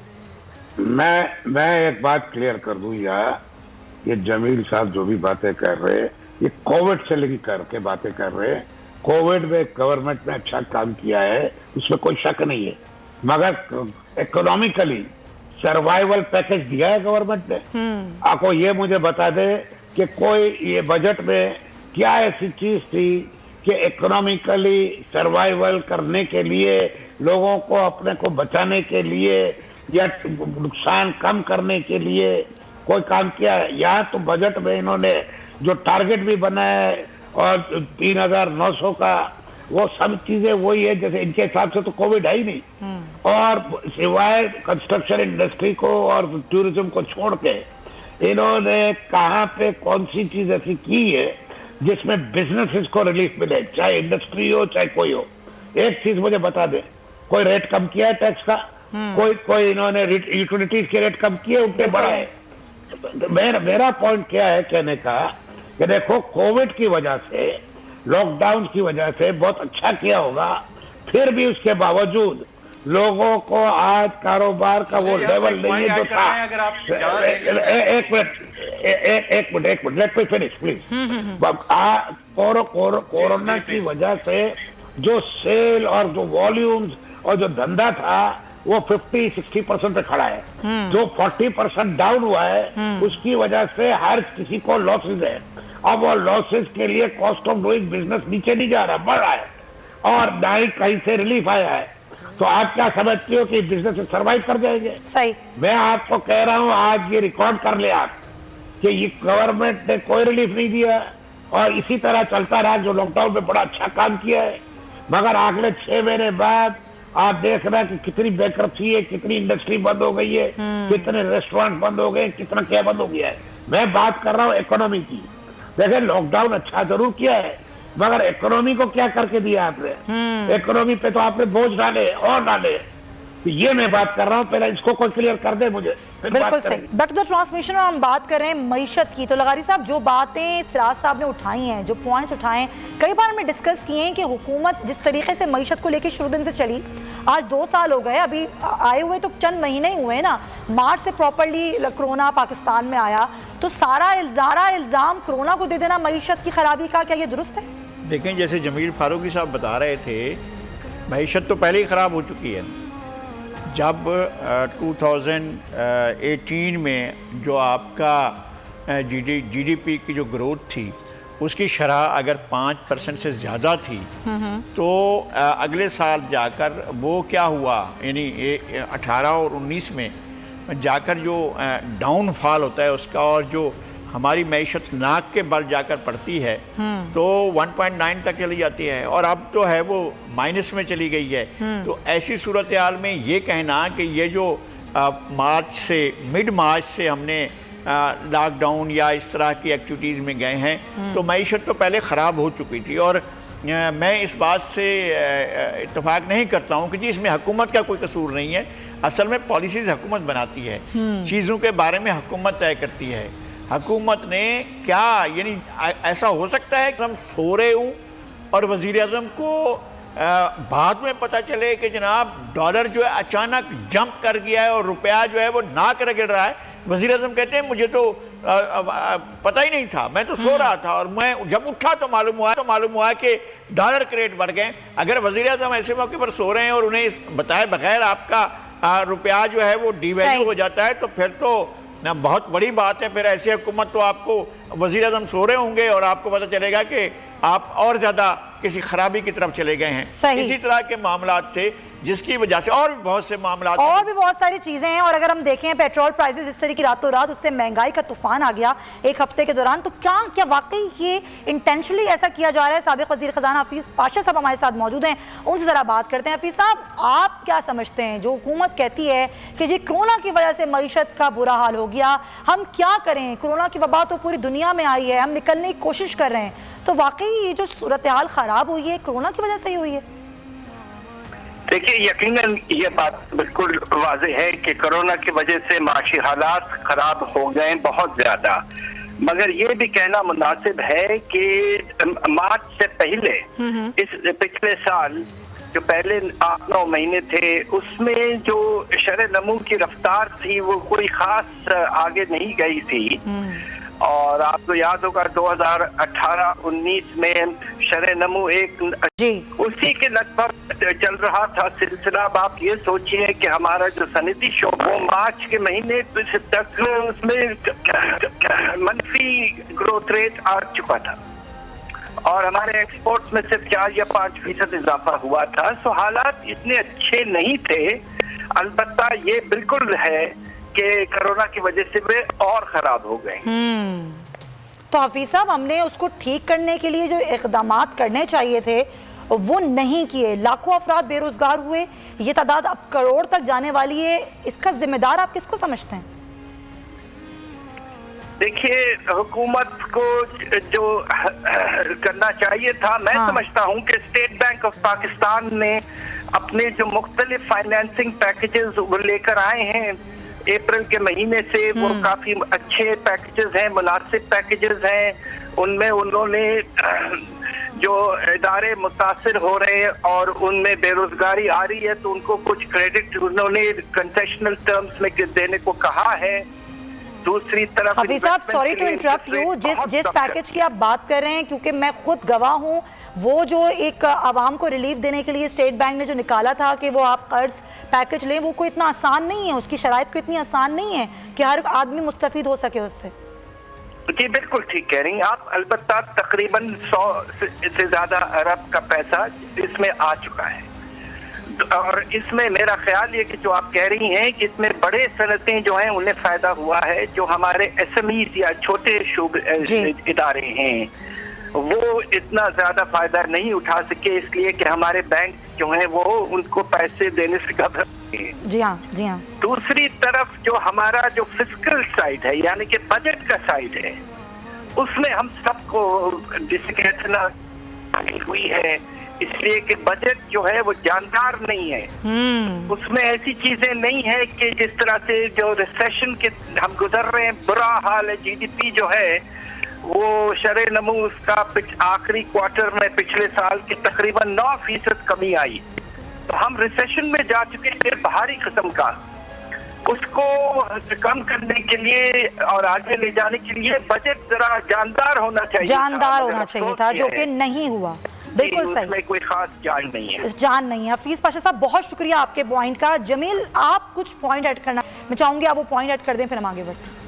मैं एक बात क्लियर कर दूं यार, ये जमील साहब जो भी बातें कर रहे हैं ये कोविड से लिंक करके बातें कर रहे हैं। कोविड में गवर्नमेंट ने अच्छा काम किया है, उसमें कोई शक नहीं है, मगर इकोनॉमिकली सर्वाइवल पैकेज दिया है गवर्नमेंट ने। आपको ये मुझे बता दे कि कोई ये बजट में क्या ऐसी चीज थी कि इकोनॉमिकली सर्वाइवल करने के लिए, लोगों को अपने को बचाने के लिए या नुकसान कम करने के लिए कोई काम किया है? यहाँ तो बजट में इन्होंने जो टारगेट भी बनाया है और 3,900 का, वो सब चीजें वही है जैसे इनके हिसाब से तो कोविड है ही नहीं। और सिवाय कंस्ट्रक्शन इंडस्ट्री को और टूरिज्म को छोड़ के इन्होंने कहाँ पे कौन सी चीज ऐसी की है जिसमें बिजनेसेस को रिलीफ मिले, चाहे इंडस्ट्री हो चाहे कोई हो। एक चीज मुझे बता दे, कोई रेट कम किया है टैक्स का? कोई इन्होंने यूटिलिटीज के रेट कम किए, उनके बढ़ाए? मेरा पॉइंट क्या है कहने का कि देखो, कोविड की वजह से, लॉकडाउन की वजह से बहुत अच्छा किया होगा, फिर भी उसके बावजूद लोगों को आज कारोबार का वो लेवल नहीं है जो था। एक minute let me finish please. Corona की वजह से जो सेल और जो वॉल्यूम्स और जो धंधा था वो 50-60% पे खड़ा है। जो 40% डाउन हुआ है उसकी वजह से हर किसी को लॉसेज है। अब वो लॉसेज के लिए कॉस्ट ऑफ डूइंग बिजनेस नीचे नहीं जा रहा, बढ़ रहा है, और ना ही कहीं से रिलीफ आया है। तो आप क्या समझती हो कि बिजनेस सर्वाइव कर जाएंगे? सही। मैं आपको कह रहा हूँ, आज ये रिकॉर्ड कर ले आप कि ये गवर्नमेंट ने कोई रिलीफ नहीं दिया और इसी तरह चलता रहा, जो लॉकडाउन में बड़ा अच्छा काम किया है। मगर अगले 6 महीने बाद आप देख रहे हैं कि कितनी बैंकरप्सी है, कितनी इंडस्ट्री बंद हो गई है, कितने रेस्टोरेंट बंद हो गए, कितना क्या बंद हो गया है। मैं बात कर रहा हूँ इकोनॉमी की। देखिए, लॉकडाउन अच्छा जरूर किया है, मगर इकोनॉमी को क्या करके दिया आपने? इकोनॉमी पे तो आपने बोझ डाले और डाले। तो ये मैं बात कर रहा हूँ, पहले इसको कोई क्लियर कर दे मुझे, बिल्कुल सही। बैक टू द ट्रांसमिशन में हम बात कर रहे हैं मईशत की। तो लगारी साहब, जो बातें सिराज साहब ने उठाई हैं, जो पॉइंट्स उठाए हैं, कई बार हमने डिस्कस किए हैं कि हुकूमत जिस तरीके से मईशत को लेकर शुरू दिन से चली, आज 2 साल हो गए, अभी आए हुए तो चंद महीने ही हुए ना, मार्च से प्रॉपरली कोरोना पाकिस्तान में आया, तो सारा इल्ज़ाम कोरोना को दे देना मईशत की खराबी का, क्या ये दुरुस्त है? देखें, जैसे जमील फारूकी साहब बता रहे थे, मईशत तो पहले ही ख़राब हो चुकी है। जब 2018 में जो आपका जीडीपी की जो ग्रोथ थी, उसकी शरह अगर 5% से ज़्यादा थी, तो अगले साल जाकर वो क्या हुआ, यानी 18 और 19 में जाकर जो डाउनफॉल होता है उसका, और जो हमारी मैशत नाक के बल जाकर पड़ती है, तो 1.9 तक चली जाती है, और अब तो है वो माइनस में चली गई है। तो ऐसी सूरत हाल में ये कहना कि ये जो मिड मार्च से हमने लॉकडाउन या इस तरह की एक्टिविटीज़ में गए हैं, तो मैशत तो पहले ख़राब हो चुकी थी। और मैं इस बात से इत्तेफाक नहीं करता हूँ कि जी इसमें हुकूमत का कोई कसूर नहीं है। असल में पॉलिसीज हुकूमत बनाती है, चीज़ों के बारे में हुकूमत तय करती है। हुकूमत ने क्या, यानी ऐसा हो सकता है कि हम सो रहे हूँ और वज़ीर आज़म को बाद में पता चले कि जनाब डॉलर जो है अचानक जंप कर गया है और रुपया जो है वो नाक रगड़ रहा है। वज़ीर आज़म कहते हैं मुझे तो पता ही नहीं था, मैं तो सो रहा था और मैं जब उठा तो मालूम हुआ कि डॉलर के रेट बढ़ गए। अगर वज़ीर आज़म ऐसे मौके पर सो रहे हैं और उन्हें बताए बगैर आपका रुपया जो है वो डिवैल्यू हो जाता है तो फिर तो ना बहुत बड़ी बात है। फिर ऐसी हुकूमत तो आपको वज़ीर आज़म सो रहे होंगे और आपको पता चलेगा कि आप और ज़्यादा किसी खराबी की तरफ चले गए हैं। इसी तरह के मामला थे जिसकी वजह से और भी बहुत से मामला और भी बहुत सारी चीजें हैं। और अगर हम देखें पेट्रोल प्राइसेस इस तरह की रातों रात उससे महंगाई का तूफान आ गया एक हफ्ते के दौरान, तो क्या वाकई ये इंटेंशनली ऐसा किया जा रहा है? साबिक वज़ीर ख़ज़ाना हफीज़ पाशा साहब हमारे साथ मौजूद हैं, उनसे ज़रा बात करते हैं। हफीज़ साहब, आप क्या समझते हैं जो हुकूमत कहती है कि जी कोरोना की वजह से मईशत का बुरा हाल हो गया, हम क्या करें? कोरोना की वबा तो पूरी दुनिया में आई है, हम निकलने की कोशिश कर रहे हैं, तो वाकई ये जो सूरत हाल ख़राब हुई है कोरोना की वजह से ही हुई है? देखिए, यकीनन ये बात बिल्कुल वाज़ेह है कि कोरोना की वजह से माशी हालात खराब हो गए बहुत ज्यादा, मगर ये भी कहना मुनासिब है कि मार्च से पहले इस पिछले साल जो पहले 8-9 महीने थे उसमें जो शरह नमू की रफ्तार थी वो कोई खास आगे नहीं गई थी। और आपको याद होगा 2018-19 में शरह नमू एक उसी के लगभग चल रहा था सिलसिला। अब आप ये सोचिए कि हमारा जो सनदी शोबा मार्च के महीने तक उसमें मनफी ग्रोथ रेट आ चुका था और हमारे एक्सपोर्ट्स में सिर्फ 4 या 5% इजाफा हुआ था। सो हालात इतने अच्छे नहीं थे। अलबत्ता ये बिल्कुल है कि कोरोना की वजह से वे और खराब हो गए। तो हफीज साहब, हमने उसको ठीक करने के लिए जो इक़दामात करने चाहिए थे वो नहीं किए, लाखों अफराद बेरोजगार हुए, ये तादाद अब करोड़ तक जाने वाली है। इसका जिम्मेदार आप किसको समझते हैं? देखिए, हुकूमत को जो करना चाहिए था, मैं समझता हूं कि स्टेट बैंक ऑफ पाकिस्तान ने अपने जो मुख्तलिफ फाइनेंसिंग पैकेजेस वो लेकर आए हैं अप्रैल के महीने से, वो काफी अच्छे पैकेजेस हैं, मुनासिब पैकेजेस हैं। उनमें उन्होंने जो इदारे मुतासिर हो रहे हैं और उनमें बेरोजगारी आ रही है तो उनको कुछ क्रेडिट उन्होंने कंसेशनल टर्म्स में देने को कहा है। दूसरी तरफ हफीज साहब, सॉरी टू इंटरप्ट यू, जिस पैकेज की आप बात कर रहे हैं, क्योंकि मैं खुद गवाह हूँ, वो जो एक आवाम को रिलीफ देने के लिए स्टेट बैंक ने जो निकाला था कि वो आप कर्ज पैकेज लें, वो कोई इतना आसान नहीं है, उसकी शराइत को इतनी आसान नहीं है कि हर आदमी मुस्तफीद हो सके उससे। जी बिल्कुल ठीक कह रही हैं आप। अलबत्ता तकरीबन 100 से ज्यादा अरब का पैसा इसमें आ चुका है और इसमें मेरा ख्याल ये कि जो आप कह रही हैं कि इसमें बड़े सनतें जो हैं उन्हें फायदा हुआ है। जो हमारे SMEs या छोटे इदारे हैं वो इतना ज्यादा फायदा नहीं उठा सके, इसलिए कि हमारे बैंक जो हैं वो उनको पैसे देने से घबराते हैं। जी हाँ, जी हाँ। दूसरी तरफ जो हमारा जो फिस्कल साइड है यानी कि बजट का साइड है, उसमें हम सबको जिसे कहते ना हुई है, इसलिए कि बजट जो है वो जानदार नहीं है। उसमें ऐसी चीजें नहीं है कि जिस तरह से जो रिसेशन के हम गुजर रहे हैं, बुरा हाल है। GDP जो है वो शरह नमू उसका आखिरी क्वार्टर में पिछले साल की तकरीबन 9% कमी आई, तो हम रिसेशन में जा चुके हैं भारी किस्म का। उसको कम करने के लिए और आगे ले जाने के लिए बजट जरा जानदार होना चाहिए, जानदार होना चाहिए था, जो कि नहीं हुआ। बिल्कुल सही, उसमें कोई खास जान नहीं है। जान नहीं है। हफीज पाशा साहब, बहुत शुक्रिया आपके पॉइंट का। जमील, आप कुछ पॉइंट ऐड करना, मैं चाहूंगी आप वो पॉइंट ऐड कर दें, फिर हम आगे बढ़ते हैं।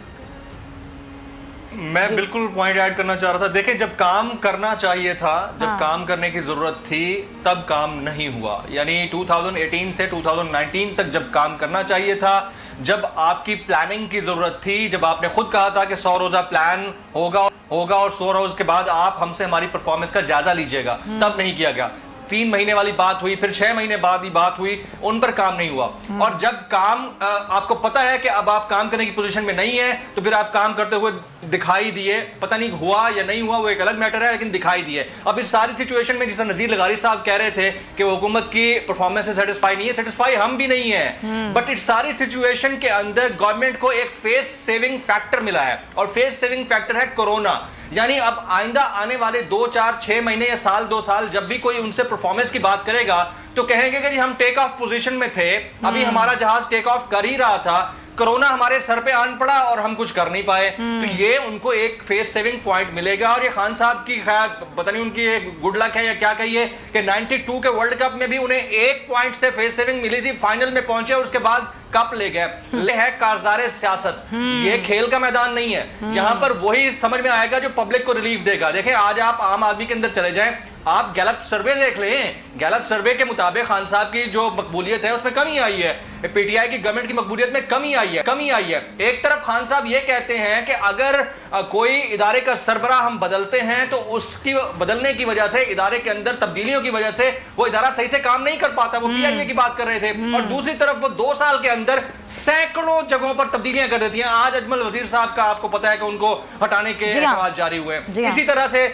मैं बिल्कुल पॉइंट ऐड करना चाह रहा था। देखिए, जब काम करना चाहिए था, जब काम करने की जरूरत थी, तब काम नहीं हुआ। यानी 2018 से 2019 तक जब काम करना चाहिए था, जब आपकी प्लानिंग की जरूरत थी, जब आपने खुद कहा था कि 100 रोजा प्लान होगा और 100 रोज के बाद आप हमसे हमारी परफॉर्मेंस का जायजा लीजिएगा, तब नहीं किया गया। 3 महीने वाली बात हुई, फिर 6 महीने बाद ही बात हुई, उन पर काम नहीं हुआ। और जब काम आपको पता है कि अब आप काम करने की पोजीशन में नहीं है, तो फिर आप काम करते हुए दिखाई दिए, पता नहीं हुआ या नहीं हुआ वो एक अलग मैटर है, लेकिन दिखाई दिए। अब इस सारी सिचुएशन में जिस नजीर लगारी साहब कह रहे थे कि वो हुकूमत की परफॉर्मेंस से सेटिस्फाई नहीं है, सेटिस्फाई हम भी नहीं है, बट इस सारी सिचुएशन के अंदर गवर्नमेंट को एक फेस सेविंग फैक्टर मिला है, और फेस सेविंग फैक्टर है कोरोना। यानी अब आइंदा आने वाले 2, 4, 6 महीने या साल 2 साल जब भी कोई उनसे परफॉर्मेंस की बात करेगा तो कहेंगे कि जी हम टेक ऑफ पोजीशन में थे, अभी हमारा जहाज टेक ऑफ कर ही रहा था, कोरोना हमारे सर पे आन पड़ा और हम कुछ कर नहीं पाए। तो ये उनको एक फेस सेविंग पॉइंट मिलेगा। और ये खान साहब की खैर पता नहीं उनकी एक गुड लक है या क्या कहिए कि 92 के वर्ल्ड कप में भी उन्हें 1 पॉइंट से फेस सेविंग मिली थी, फाइनल में पहुंचे और उसके बाद कप ले गए। ले है कारज़ारे सियासत, ये खेल का मैदान नहीं है। यहां पर वही समझ में आएगा जो पब्लिक को रिलीफ देगा। देखें, आज आप आम आदमी के अंदर चले जाएं, आप गैलप सर्वे देख लें, गैलप सर्वे के मुताबिक खान साहब की जो मकबूलियत है उसमें कमी आई है, पीटीआई की गवर्नमेंट की मकबूलियत में कमी आई है। एक तरफ खान साहब ये कहते हैं कि अगर कोई इदारे का सरबराह हम बदलते हैं तो उसकी बदलने की वजह से, इदारे के अंदर तब्दीलियों की वजह से वो इदारा सही से काम नहीं कर पाता, वो पीआईए की बात कर रहे थे। और दूसरी तरफ वो 2 साल के अंदर सैकड़ों जगहों पर तब्दीलियां कर देती हैं। आज अजमल वजीर साहब का आपको पता है कि उनको हटाने के एतमाद जारी हुए। इसी तरह से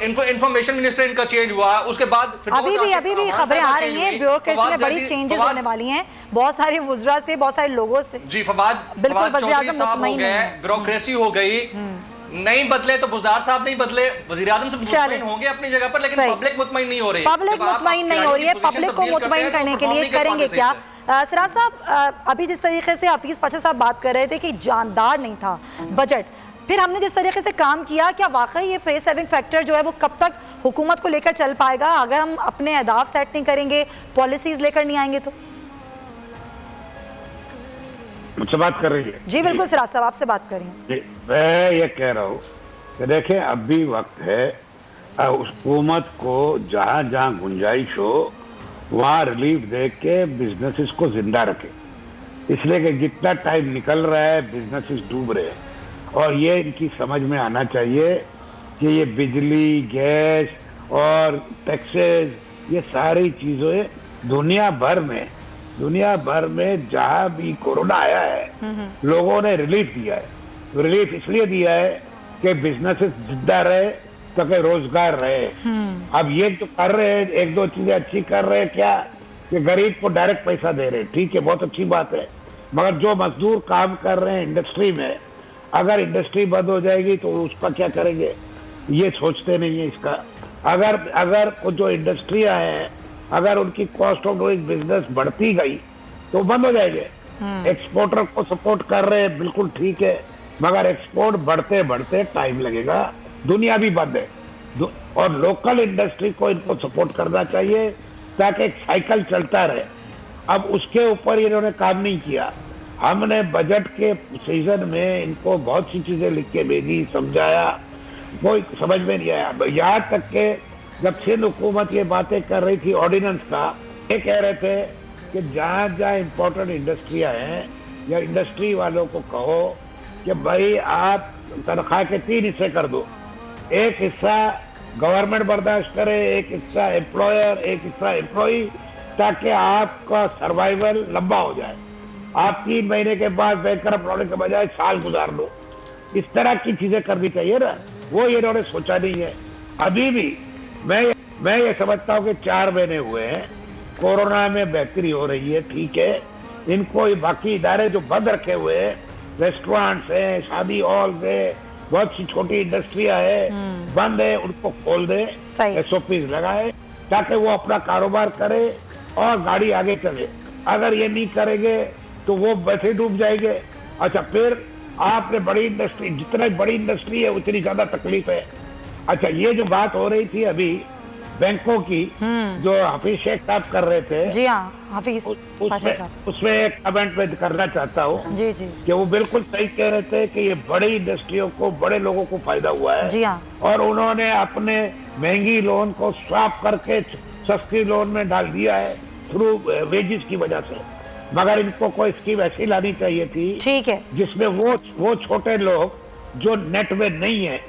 इंफॉर्मेशन मिनिस्टर इनका चेंज हुआ, उसके बाद अभी भी खबरें आ रही हैं ब्यूरोक्रेसी में बड़ी चेंजेस होने वाली हैं, बहुत सारे वुज़रा से, बहुत सारे लोगों से। जी, फवाद चौधरी साहब हो गए, ब्यूरोक्रेसी हो गई, नहीं बदले तो बुज़दार साहब नहीं बदले, वज़ीर आज़म से मुतमईन होंगे अपनी जगह पर, लेकिन पब्लिक मुतमईन नहीं हो रही। पब्लिक मुतमईन नहीं हो रही है, पब्लिक को मुतमईन करने के लिए करेंगे क्या? सिराज साहब, अभी जिस तरीके से हफीज पाशा साहब बात कर रहे थे कि जानदार नहीं था बजट, फिर हमने जिस तरीके से काम किया, क्या वाकई ये फेस सेविंग फैक्टर जो है वो कब तक हुकूमत को लेकर चल पाएगा अगर हम अपने अहदाफ सेट नहीं करेंगे, पॉलिसीज लेकर नहीं आएंगे? तो मुझसे बात कर रही है? जी बिल्कुल सिराज साहब, आपसे बात कर रही हूँ। मैं ये कह रहा हूँ कि देखें, अब भी वक्त है हुकूमत को जहाँ जहाँ गुंजाइश हो वहाँ रिलीफ दे के बिजनेसेस को जिंदा रखे, इसलिए कि जितना टाइम निकल रहा है बिजनेसेस डूब रहे हैं। और ये इनकी समझ में आना चाहिए कि ये बिजली, गैस और टैक्सेस, ये सारी चीज़ें दुनिया भर में जहाँ भी कोरोना आया है लोगों ने रिलीफ दिया है। रिलीफ इसलिए दिया है कि बिजनेसेस जिंदा रहे, ताकि रोजगार रहे। अब ये जो कर रहे हैं, 1-2 चीजें अच्छी कर रहे हैं क्या कि गरीब को डायरेक्ट पैसा दे रहे हैं, ठीक है, बहुत अच्छी बात है। मगर जो मजदूर काम कर रहे हैं इंडस्ट्री में, अगर इंडस्ट्री बंद हो जाएगी तो उसका क्या करेंगे, ये सोचते नहीं है इसका। अगर जो इंडस्ट्रियां हैं, अगर उनकी कॉस्ट ऑफ डूइंग बिजनेस बढ़ती गई तो बंद हो जाएंगे। एक्सपोर्टर को सपोर्ट कर रहे हैं, बिल्कुल ठीक है, मगर एक्सपोर्ट बढ़ते बढ़ते टाइम लगेगा, दुनिया भी बंद है। और लोकल इंडस्ट्री को इनको सपोर्ट करना चाहिए ताकि एक साइकिल चलता रहे। अब उसके ऊपर इन्होंने काम नहीं किया। हमने बजट के सीजन में इनको बहुत सी चीजें लिख के भेजी, समझाया, कोई समझ में नहीं आया। यहाँ तक के जब सिंध हुकूमत ये बातें कर रही थी ऑर्डिनेंस का, ये कह रहे थे कि जहाँ जहाँ इम्पोर्टेंट इंडस्ट्रियाँ हैं या इंडस्ट्री वालों को कहो कि भाई आप तनख्वाह के 3 हिस्से कर दो, एक हिस्सा गवर्नमेंट बर्दाश्त करे, एक हिस्सा एम्प्लॉयर, एक हिस्सा एम्प्लॉई, ताकि आपका सर्वाइवल लंबा हो जाए। आप 3 महीने के बाद बैंकरप्ट होने के बजाय साल गुजार दो। इस तरह की चीजें करनी चाहिए ना, वो ये इन्होंने सोचा नहीं है। अभी भी मैं ये समझता हूँ कि 4 महीने हुए हैं, कोरोना में बेहतरी हो रही है, ठीक है। इनको बाकी इदारे जो बंद रखे हुए हैं, रेस्टोरेंट्स हैं, शादी हॉल है, बहुत सी छोटी इंडस्ट्रियां है, बंद है, उनको खोल दे, SOPs लगाए ताकि वो अपना कारोबार करे और गाड़ी आगे चले। अगर ये नहीं करेंगे तो वो वैसे डूब जाएंगे। अच्छा, फिर आपने बड़ी इंडस्ट्री, जितना बड़ी इंडस्ट्री है उतनी ज्यादा तकलीफ है। अच्छा, ये जो बात हो रही थी अभी बैंकों की, जो हफीज शेख साहब कर रहे थे, जी हाँ, हफीज उसमें एक कमेंट में करना चाहता हूँ जी कि वो बिल्कुल सही कह रहे थे कि ये बड़ी इंडस्ट्रियों को, बड़े लोगों को फायदा हुआ है। जी हाँ। और उन्होंने अपने महंगी लोन को स्वैप करके सस्ती लोन में डाल दिया है थ्रू वेजेस की वजह से। मगर इनको कोई स्कीम ऐसी लानी चाहिए थी, ठीक है, जिसमें वो छोटे लोग जो नेट में नहीं है,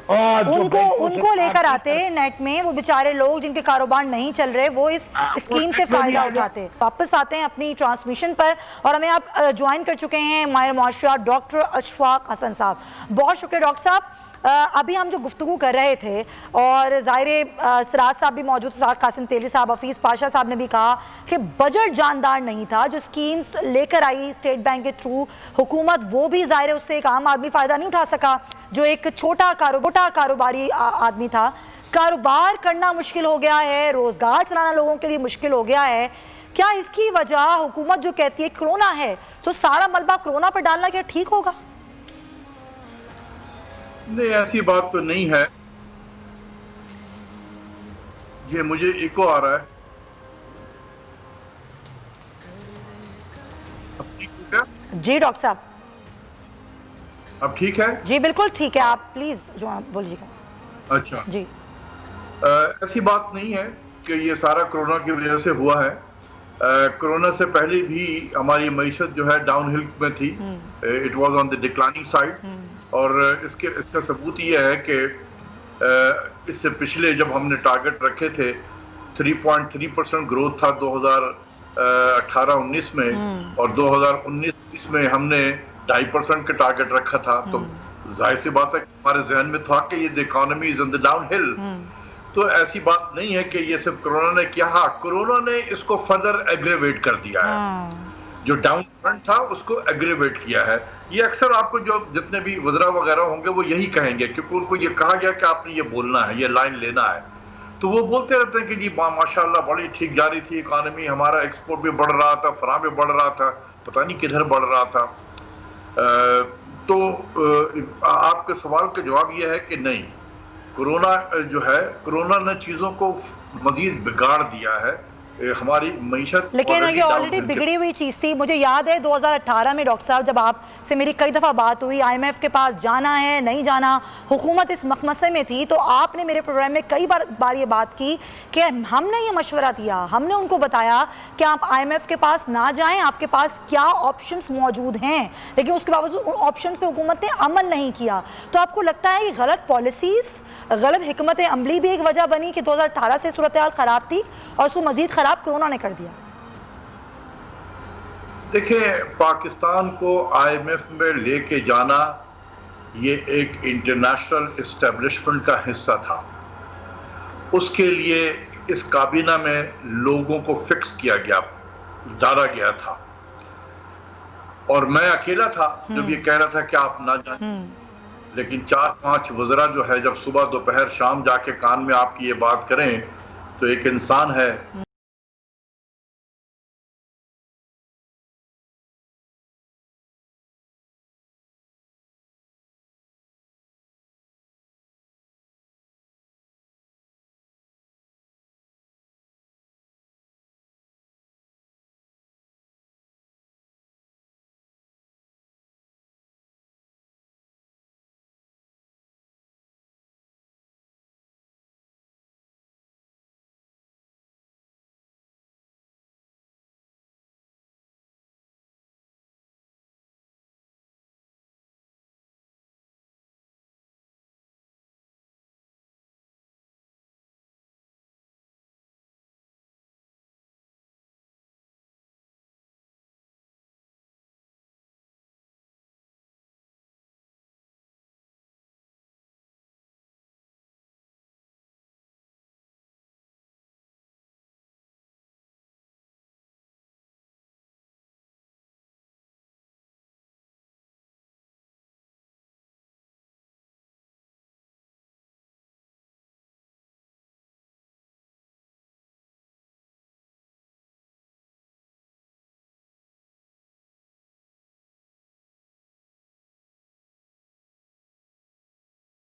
उनको लेकर आते नेट में, वो बेचारे लोग जिनके कारोबार नहीं चल रहे वो इस स्कीम से फायदा उठाते। वापस आते हैं अपनी ट्रांसमिशन पर और हमें आप ज्वाइन कर चुके हैं माहिर मुआशरत डॉक्टर अशफाक हसन साहब। बहुत शुक्रिया डॉक्टर साहब। अभी हम जो गुफ्तगू कर रहे थे और ज़ाहिर सिराज साहब भी मौजूद थे, कासिम तेली साहब, हफीज़ पाशा साहब ने भी कहा कि बजट जानदार नहीं था, जो स्कीम्स लेकर आई स्टेट बैंक के थ्रू हुकूमत, वो भी ज़ाहिर उससे एक आम आदमी फ़ायदा नहीं उठा सका, जो एक छोटा कारोबारी आदमी था। कारोबार करना मुश्किल हो गया है, रोज़गार चलाना लोगों के लिए मुश्किल हो गया है। क्या इसकी वजह हुकूमत जो कहती है कोरोना है, तो सारा मलबा कोरोना पर डालना क्या ठीक होगा? नहीं, ऐसी बात तो नहीं है। ये मुझे इको आ रहा है। अब ठीक हो क्या? जी डॉक्टर साहब, अब ठीक है? जी बिल्कुल ठीक है, आप प्लीज जो बोलिएगा। अच्छा जी, ऐसी बात नहीं है कि ये सारा कोरोना की वजह से हुआ है। कोरोना से पहले भी हमारी मईशत जो है डाउनहिल में थी, it was on the declining side. और इसका सबूत ये है कि इससे पिछले जब हमने टारगेट रखे थे 3.3% ग्रोथ था 2018-19 में, और 2019-20 में हमने 2.5% का टारगेट रखा था। तो जाहिर सी बात है कि हमारे जहन में था कि ये the economy is on the downhill. तो ऐसी बात नहीं है कि ये सिर्फ कोरोना ने किया। हाँ, कोरोना ने इसको फर्दर एग्रेवेट कर दिया है। जो डाउन ट्रेंड था उसको एग्रेवेट किया है। ये अक्सर आपको जो जितने भी वज़रा वगैरह होंगे वो यही कहेंगे, क्योंकि उनको ये कहा गया कि आपने ये बोलना है, ये लाइन लेना है। तो वो बोलते रहते हैं कि जी माशाल्लाह बड़ी ठीक जा रही थी इकॉनमी, हमारा एक्सपोर्ट भी बढ़ रहा था, फराम भी बढ़ रहा था, पता नहीं किधर बढ़ रहा था। आपके सवाल का जवाब ये है कि नहीं, कोरोना जो है, कोरोना ने चीज़ों को मजीद बिगाड़ दिया है। हमारी मईशत, लेकिन ये ऑलरेडी बिगड़ी हुई चीज़ थी। मुझे याद है 2018 में डॉक्टर साहब जब आपसे मेरी कई दफ़ा बात हुई, IMF के पास जाना है नहीं जाना, हुकूमत इस मकमसे में थी, तो आपने मेरे प्रोग्राम में कई बार ये बात की कि हमने ये मशवरा दिया, हमने उनको बताया कि आप IMF के पास ना जाएं, आपके पास क्या ऑप्शंस मौजूद हैं, लेकिन उसके बावजूद उन ऑप्शंस पे हुकूमत ने अमल नहीं किया। तो आपको लगता है कि गलत पॉलिसीज़, गलत हिकमत अमली भी एक वजह बनी कि 2018 से सूरत हाल ख़राब थी और उसको मज़ीद ख़राब कोरोना ने कर दिया? देखिए, पाकिस्तान को IMF में लेके जाना ये एक इंटरनेशनल एस्टेब्लिशमेंट का हिस्सा था। उसके लिए इस काबीना में लोगों को फिक्स किया गया, डाला गया था, और मैं अकेला था जब ये कह रहा था कि आप ना जाएं। लेकिन 4-5 वज़रा जो है जब सुबह दोपहर शाम जाके कान में आपकी ये बात करें, तो एक इंसान है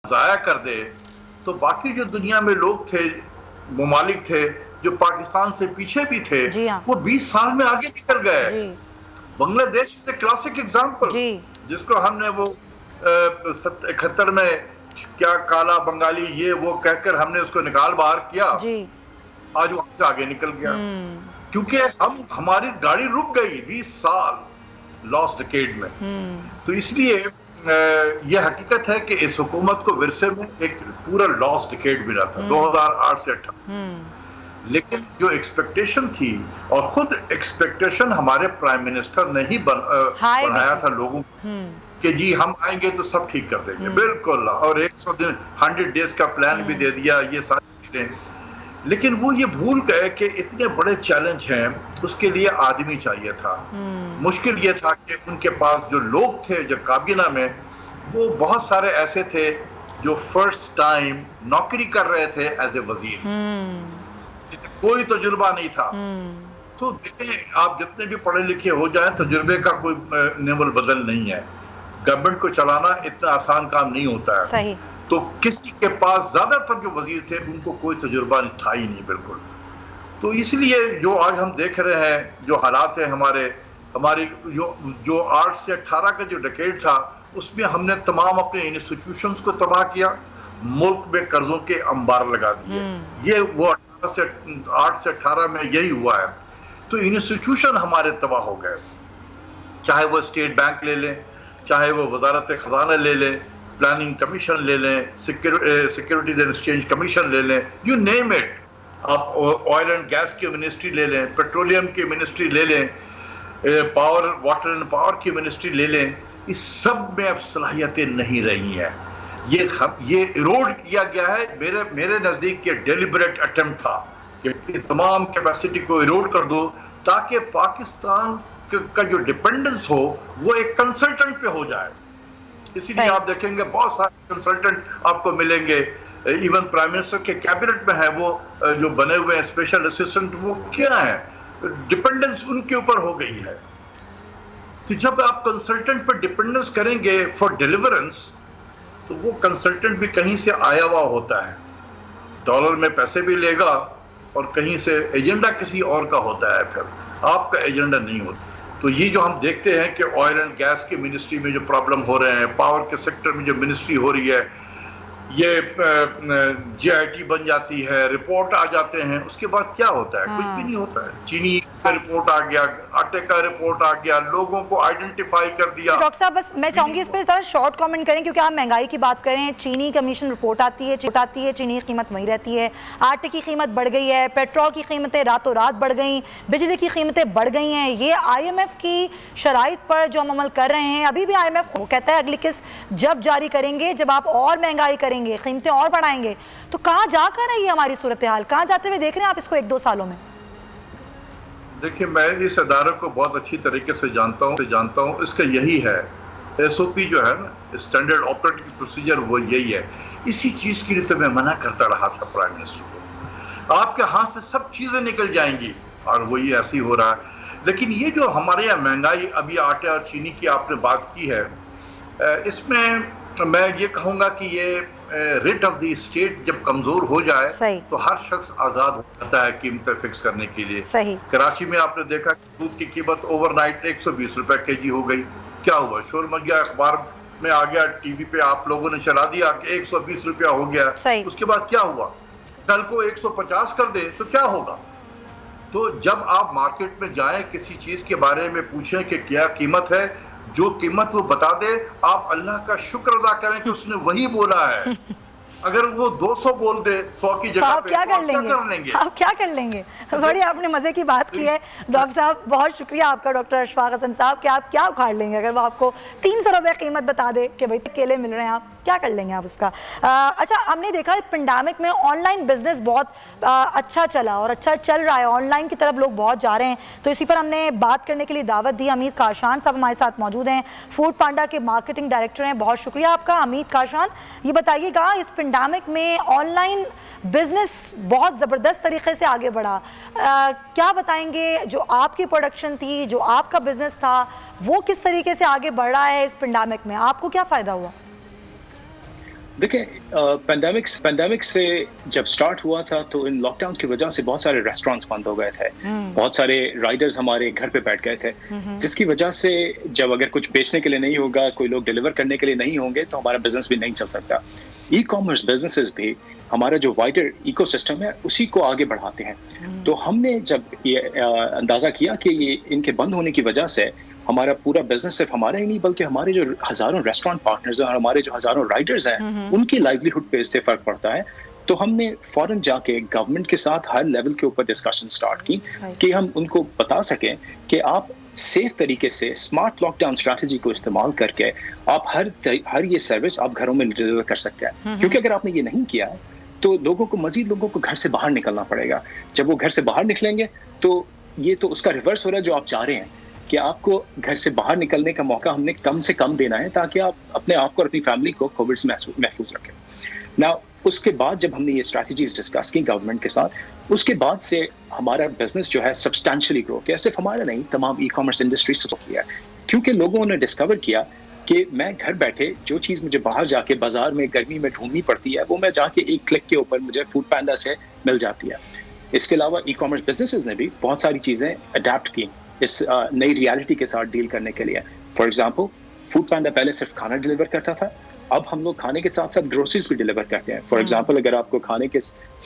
जाया कर दे, तो बाकी जो दुनिया में लोग थे, ममालिक थे जो पाकिस्तान से पीछे भी थे, वो 20 साल में आगे निकल गए। बांग्लादेश से क्लासिक एग्जांपल, जिसको हमने वो 71 में क्या काला बंगाली ये वो कहकर हमने उसको निकाल बाहर किया, आज वहां से आगे निकल गया। क्योंकि हमारी गाड़ी रुक गई 20 साल लॉस्ट डिकेड में। तो इसलिए ये हकीकत है कि इस हुकूमत को विरसे में एक पूरा लॉस्ट डिकेड मिला था 2008 से 2018, लेकिन जो एक्सपेक्टेशन थी और खुद एक्सपेक्टेशन हमारे प्राइम मिनिस्टर ने ही बढ़ाया था लोगों कि जी हम आएंगे तो सब ठीक कर देंगे, बिल्कुल, और 100 डेज का प्लान भी दे दिया, ये सारी चीजें। लेकिन वो ये भूल गए कि इतने बड़े चैलेंज हैं, उसके लिए आदमी चाहिए था। मुश्किल ये था कि उनके पास जो लोग थे जो काबीना में, वो बहुत सारे ऐसे थे जो फर्स्ट टाइम नौकरी कर रहे थे एज ए वजीर, कोई तजुर्बा नहीं था। तो देखें, आप जितने भी पढ़े लिखे हो जाए, तजुर्बे का कोई नेवल बदल नहीं है। गवर्नमेंट को चलाना इतना आसान काम नहीं होता है। सही। तो किसी के पास ज्यादातर जो वजीर थे उनको कोई तजुर्बा था ही नहीं, बिल्कुल। तो इसलिए जो आज हम देख रहे हैं, जो हालात है हमारी जो 8 से 18 का जो डिकेड था, उसमें हमने तमाम अपने इंस्टीट्यूशंस को तबाह किया, मुल्क में कर्जों के अंबार लगा दिए। ये वो 8 से 18 में यही हुआ है। तो इंस्टीट्यूशन हमारे तबाह हो गए, चाहे वो स्टेट बैंक ले लें, चाहे वो वजारत खजाना ले लें, प्लानिंग कमीशन ले लें, सिक्योरिटीज एंड एक्सचेंज कमीशन ले लें, यू नेम इट। आप ऑयल एंड गैस की मिनिस्ट्री ले लें, पेट्रोलियम की मिनिस्ट्री ले लें, पावर, वाटर एंड पावर की मिनिस्ट्री ले लें, इस सब में अब सलाहियतें नहीं रही हैं। ये इरोड किया गया है। मेरे नज़दीक ये डेलिबरेट अटेम्प्ट था कि तमाम कैपेसिटी को इरोड कर दो, ताकि पाकिस्तान का जो डिपेंडेंस हो वो एक कंसल्टेंट पे हो जाए। इसीलिए आप देखेंगे बहुत सारे कंसल्टेंट आपको मिलेंगे, इवन प्राइम मिनिस्टर के कैबिनेट में है वो जो बने हुए हैं स्पेशल असिस्टेंट, वो क्या है, डिपेंडेंस उनके ऊपर हो गई है। तो जब आप कंसल्टेंट पर डिपेंडेंस करेंगे फॉर डिलीवरेंस, तो वो कंसल्टेंट भी कहीं से आया हुआ होता है, डॉलर में पैसे भी लेगा और कहीं से एजेंडा किसी और का होता है, फिर आपका एजेंडा नहीं होता। तो ये जो हम देखते हैं कि ऑयल एंड गैस की मिनिस्ट्री में जो प्रॉब्लम हो रहे हैं, पावर के सेक्टर में जो मिनिस्ट्री हो रही है, ये GIT बन जाती है, रिपोर्ट आ जाते हैं, उसके बाद क्या होता है? कुछ भी नहीं होता है। चीनी का रिपोर्ट आ गया, आटे का रिपोर्ट आ गया, लोगों को आइडेंटिफाई कर दिया। डॉक्टर साहब, बस मैं चाहूंगी इस पर शॉर्ट कमेंट करें, क्योंकि आप महंगाई की बात करें, चीनी कमीशन रिपोर्ट आती है, चीनी की कीमत वहीं रहती है, आटे की कीमत बढ़ गई है, पेट्रोल की कीमतें रातों रात बढ़ गई, बिजली की कीमतें बढ़ गई हैं। ये IMF की शराइत पर जो हम अमल कर रहे हैं, अभी भी IMF वो कहता है अगली किस्त जब जारी करेंगे, जब आप और महंगाई करेंगे, कीमतें और बढ़ाएंगे, तो कहाँ जाकर है ये हमारी सूरत हाल, कहाँ जाते हुए देख रहे हैं आप इसको 1-2 सालों में? देखिए, मैं इस अदारे को बहुत अच्छी तरीके से जानता हूँ। इसका यही है, SOP जो है ना, स्टैंडर्ड ऑपरेटिंग प्रोसीजर, वो यही है। इसी चीज के लिए तो मैं मना करता रहा था प्राइम मिनिस्टर को, आपके हाथ से सब चीजें निकल जाएंगी, और वही ऐसी हो रहा है। लेकिन ये जो हमारे यहाँ महंगाई, अभी आटे और चीनी की आपने बात की है, इसमें मैं ये कहूँगा कि ये रेट ऑफ द स्टेट जब कमजोर हो जाए तो हर शख्स आजाद हो जाता है कीमतें फिक्स करने के लिए। कराची में आपने देखा कि दूध की कीमत ओवरनाइट 120 रुपए kg हो गई। क्या हुआ? शोर मच गया, अखबार में आ गया, टीवी पे आप लोगों ने चला दिया कि 120 रुपया हो गया। उसके बाद क्या हुआ? कल को 150 कर दे तो क्या होगा? तो जब आप मार्केट में जाएं, किसी चीज के बारे में पूछें कि क्या कीमत है, जो कीमत वो बता दे, आप अल्लाह का शुक्र अदा करें कि उसने वही बोला है। अगर वो 200 बोल दे 100 की जगह आप पे, क्या कर लेंगे? आप क्या कर लेंगे? बड़ी आपने मजे की बात की है डॉक्टर साहब, बहुत शुक्रिया आपका डॉक्टर अशफाक हसन साहब, कि आप क्या उखाड़ लेंगे अगर वो आपको 300 रुपये कीमत बता दे कि भाई केले मिल रहे हैं, आप क्या कर लेंगे आप उसका? अच्छा, हमने देखा पेंडेमिक में ऑनलाइन बिजनेस बहुत अच्छा चला और अच्छा चल रहा है, ऑनलाइन की तरफ लोग बहुत जा रहे हैं। तो इसी पर हमने बात करने के लिए दावत दी। अमित काशान साहब हमारे साथ मौजूद हैं, फूड पांडा के मार्केटिंग डायरेक्टर हैं। बहुत शुक्रिया आपका अमित काशान। ये बताइएगा, इस पेंडेमिक में ऑनलाइन बिजनेस बहुत ज़बरदस्त तरीके से आगे बढ़ा, क्या बताएंगे? जो आपकी प्रोडक्शन थी, जो आपका बिजनेस था, वो किस तरीके से आगे बढ़ रहा है इस पेंडेमिक में? आपको क्या फ़ायदा हुआ? देखिए, पेंडेमिक से जब स्टार्ट हुआ था तो इन लॉकडाउन की वजह से बहुत सारे रेस्टोरेंट्स बंद हो गए थे, बहुत सारे राइडर्स हमारे घर पे बैठ गए थे, जिसकी वजह से जब अगर कुछ बेचने के लिए नहीं होगा, कोई लोग डिलीवर करने के लिए नहीं होंगे, तो हमारा बिजनेस भी नहीं चल सकता। ई कॉमर्स बिजनेसेस भी हमारा जो वाइडर इकोसिस्टम है उसी को आगे बढ़ाते हैं। तो हमने जब ये अंदाज़ा किया कि ये इनके बंद होने की वजह से हमारा पूरा बिजनेस सिर्फ हमारा ही नहीं बल्कि हमारे जो हजारों रेस्टोरेंट पार्टनर्स हैं और हमारे जो हजारों राइडर्स हैं उनकी लाइवलीहुड पे इससे फर्क पड़ता है। तो हमने फौरन जाके गवर्नमेंट के साथ हर लेवल के ऊपर डिस्कशन स्टार्ट की कि हम उनको बता सकें कि आप सेफ तरीके से स्मार्ट लॉकडाउन स्ट्रैटेजी को इस्तेमाल करके आप हर ये सर्विस आप घरों में डिलीवर कर सकते हैं। क्योंकि अगर आपने ये नहीं किया तो लोगों को मजीद लोगों को घर से बाहर निकलना पड़ेगा। जब वो घर से बाहर निकलेंगे तो ये तो उसका रिवर्स हो रहा है जो आप चाह रहे हैं कि आपको घर से बाहर निकलने का मौका हमने कम से कम देना है ताकि आप अपने आप को और अपनी फैमिली को कोविड से महफूज रखें। ना उसके बाद जब हमने ये स्ट्रैटेजीज डिस्कस की गवर्नमेंट के साथ, उसके बाद से हमारा बिजनेस जो है सब्सटेंशियली ग्रो किया। सिर्फ हमारा नहीं, तमाम ई कॉमर्स इंडस्ट्री से किया है, क्योंकि लोगों ने डिस्कवर किया कि मैं घर बैठे जो चीज़ मुझे बाहर जाके बाजार में गर्मी में ढूंढनी पड़ती है वो मैं जाके एक क्लिक के ऊपर मुझे फूड पैंडा से मिल जाती है। इसके अलावा ई कॉमर्स बिजनेसेस ने भी बहुत सारी चीज़ें अडेप्ट की इस नई रियलिटी के साथ डील करने के लिए। फॉर एग्जाम्पल, फूड पैंडा पहले सिर्फ खाना डिलीवर करता था, अब हम लोग खाने के साथ साथ ग्रोसरीज भी डिलीवर करते हैं। फॉर एग्जाम्पल, अगर आपको खाने के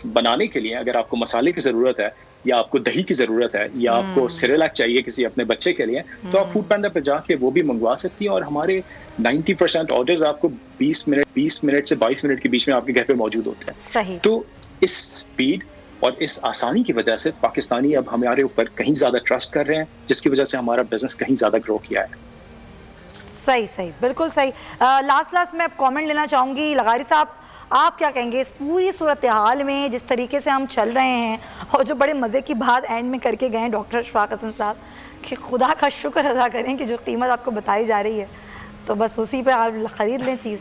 बनाने के लिए अगर आपको मसाले की ज़रूरत है या आपको दही की ज़रूरत है या आपको सिरेलैक चाहिए किसी अपने बच्चे के लिए, तो आप फूड पैंडा पे जाके वो भी मंगवा सकती हैं और हमारे 90% ऑर्डर्स आपको 20 मिनट से 22 मिनट के बीच में आपके घर पे मौजूद होते हैं। सही। तो इस स्पीड और इस आसानी की वजह से पाकिस्तानी अब हमारे ऊपर कहीं ज़्यादा ट्रस्ट कर रहे हैं, जिसकी वजह से हमारा बिजनेस कहीं ज़्यादा ग्रो किया है। सही, बिल्कुल सही। लास्ट मैं कमेंट लेना चाहूँगी। लगारी साहब, आप क्या कहेंगे इस पूरी सूरत हाल में, जिस तरीके से हम चल रहे हैं, और जो बड़े मज़े की बात एंड में करके गए डॉक्टर अशफाक हसन साहब कि खुदा का शुक्र अदा करें कि जो कीमत आपको बताई जा रही है तो बस उसी पे आप ख़रीद लें चीज़।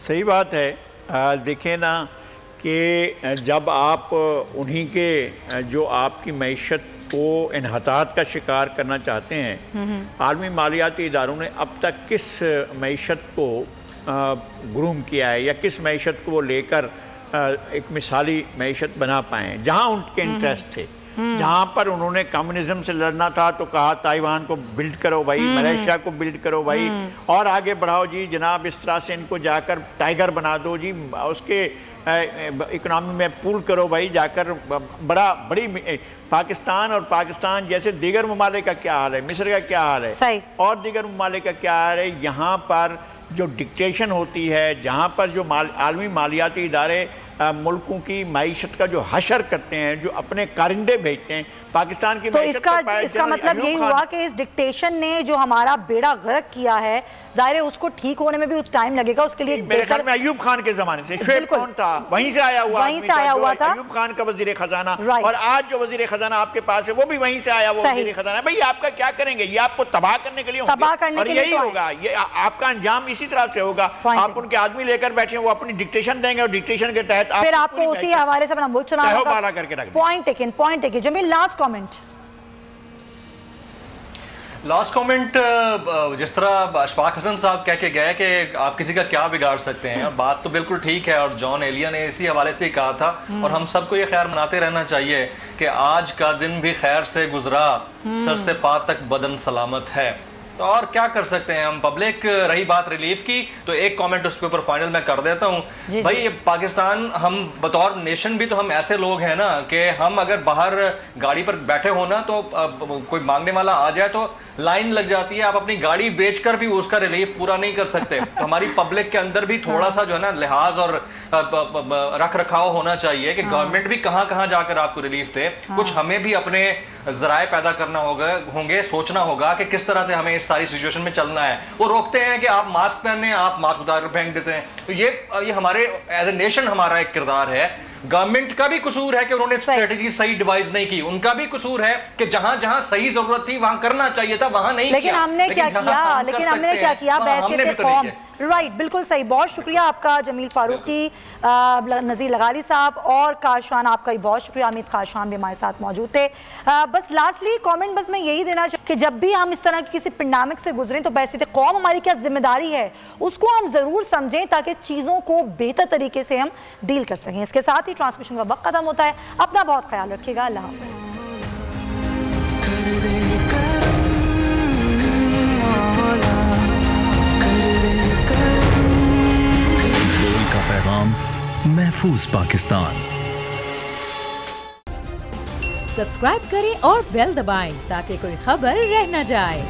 सही बात है। देखें ना कि जब आप उन्हीं के जो आपकी मईशत को इन्हतात का शिकार करना चाहते हैं, आलमी मालियाती इदारों ने अब तक किस मईशत को ग्रूम किया है या किस मईशत को वो लेकर एक मिसाली मईशत बना पाए, जहाँ उनके इंटरेस्ट थे। जहाँ पर उन्होंने कम्युनिज्म से लड़ना था तो कहा ताइवान को बिल्ड करो भाई, मलेशिया को बिल्ड करो भाई, और आगे बढ़ाओ जी जनाब, इस तरह से इनको जाकर टाइगर बना दो जी, उसके इकोनॉमी में पूल करो भाई, जाकर बड़ी पाकिस्तान और पाकिस्तान जैसे दीगर ममालिक का क्या हाल है, मिस्र का क्या हाल है और दीगर ममालिक का क्या हाल है। यहाँ पर जो डिक्टेशन होती है, जहाँ पर जो आलमी मालियाती इदारे मुल्कों की मईशत का जो हशर करते हैं, जो अपने कारिंदे भेजते हैं पाकिस्तान की, तो इसका मतलब यही हुआ कि इस डिक्टेशन ने जो हमारा बेड़ा गर्क किया है, जाहिर है उसको ठीक होने में भी टाइम लगेगा। उसके लिए मेरे ख्याल में अयूब खान के जमाने से शुएब कौन था, वहीं से आया हुआ था अयूब खान का वजीर खजाना, और आज जो वजीर खजाना आपके पास है वो भी वहीं से आया, वो वजीर खजाना। भाई आपका क्या करेंगे, ये आपको तबाह करने के लिए और यही होगा, ये आपका अंजाम इसी तरह से होगा। आप उनके आदमी लेकर बैठे, वो अपनी डिक्टेशन देंगे और डिक्टेशन के तहत फिर आपको उसी हवाले से अपना मुल्क चलाना करके रख। Point taken. Jameel, last comment. Last comment, जिस तरह अशफाक हसन साहब कह के गए कि आप किसी का क्या बिगाड़ सकते हैं, और बात तो बिल्कुल ठीक है, और जॉन एलिया ने इसी हवाले से ही कहा था, और हम सबको ये खैर मनाते रहना चाहिए कि आज का दिन भी खैर से गुजरा, सर से पांव तक बदन सलामत है। तो और क्या कर सकते हैं हम। पब्लिक रही बात रिलीफ की, तो एक कमेंट उसके ऊपर फाइनल मैं कर देता हूँ। भाई पाकिस्तान, हम बतौर नेशन भी तो हम ऐसे लोग हैं ना कि हम अगर बाहर गाड़ी पर बैठे हो ना, तो कोई मांगने वाला आ जाए तो लाइन लग जाती है, आप अपनी गाड़ी बेचकर भी उसका रिलीफ पूरा नहीं कर सकते। तो हमारी पब्लिक के अंदर भी थोड़ा सा जो है ना लिहाज और रख रखाव होना चाहिए कि गवर्नमेंट भी कहाँ कहाँ जाकर आपको रिलीफ दे। कुछ हमें भी अपने जराए पैदा करना होंगे, सोचना होगा कि किस तरह से हमें इस सारी सिचुएशन में चलना है। वो रोकते हैं कि आप मास्क पहने, आप मास्क उतार कर फेंक देते हैं। तो ये हमारे एज ए नेशन हमारा एक किरदार है। गवर्नमेंट का भी कसूर है कि उन्होंने स्ट्रेटजी सही डिवाइस नहीं की, उनका भी कसूर है कि जहां जहां सही जरूरत थी वहां करना चाहिए था, वहां नहीं लेकिन किया। हमने क्या किया बहसियत कौम। राइट, बिल्कुल सही। बहुत शुक्रिया आपका जमील फारूकी, नज़ीर लगारी साहब, और काशान आपका भी बहुत शुक्रिया। अमित काशान भी हमारे साथ मौजूद थे। बस लास्टली कमेंट बस मैं यही देना चाहूँ कि जब भी हम इस तरह की किसी पेंडेमिक से गुजरें तो बहसियत कौम हमारी क्या जिम्मेदारी है उसको हम ज़रूर समझें, ताकि चीज़ों को बेहतर तरीके से हम डील कर सकें। इसके साथ ही ट्रांसमिशन का वक्त खत्म होता है। अपना बहुत ख्याल रखिएगा। अल्लाह हाफ़िज़। पैगाम महफूज पाकिस्तान। सब्सक्राइब करें और बेल दबाएं ताकि कोई खबर रह न जाए।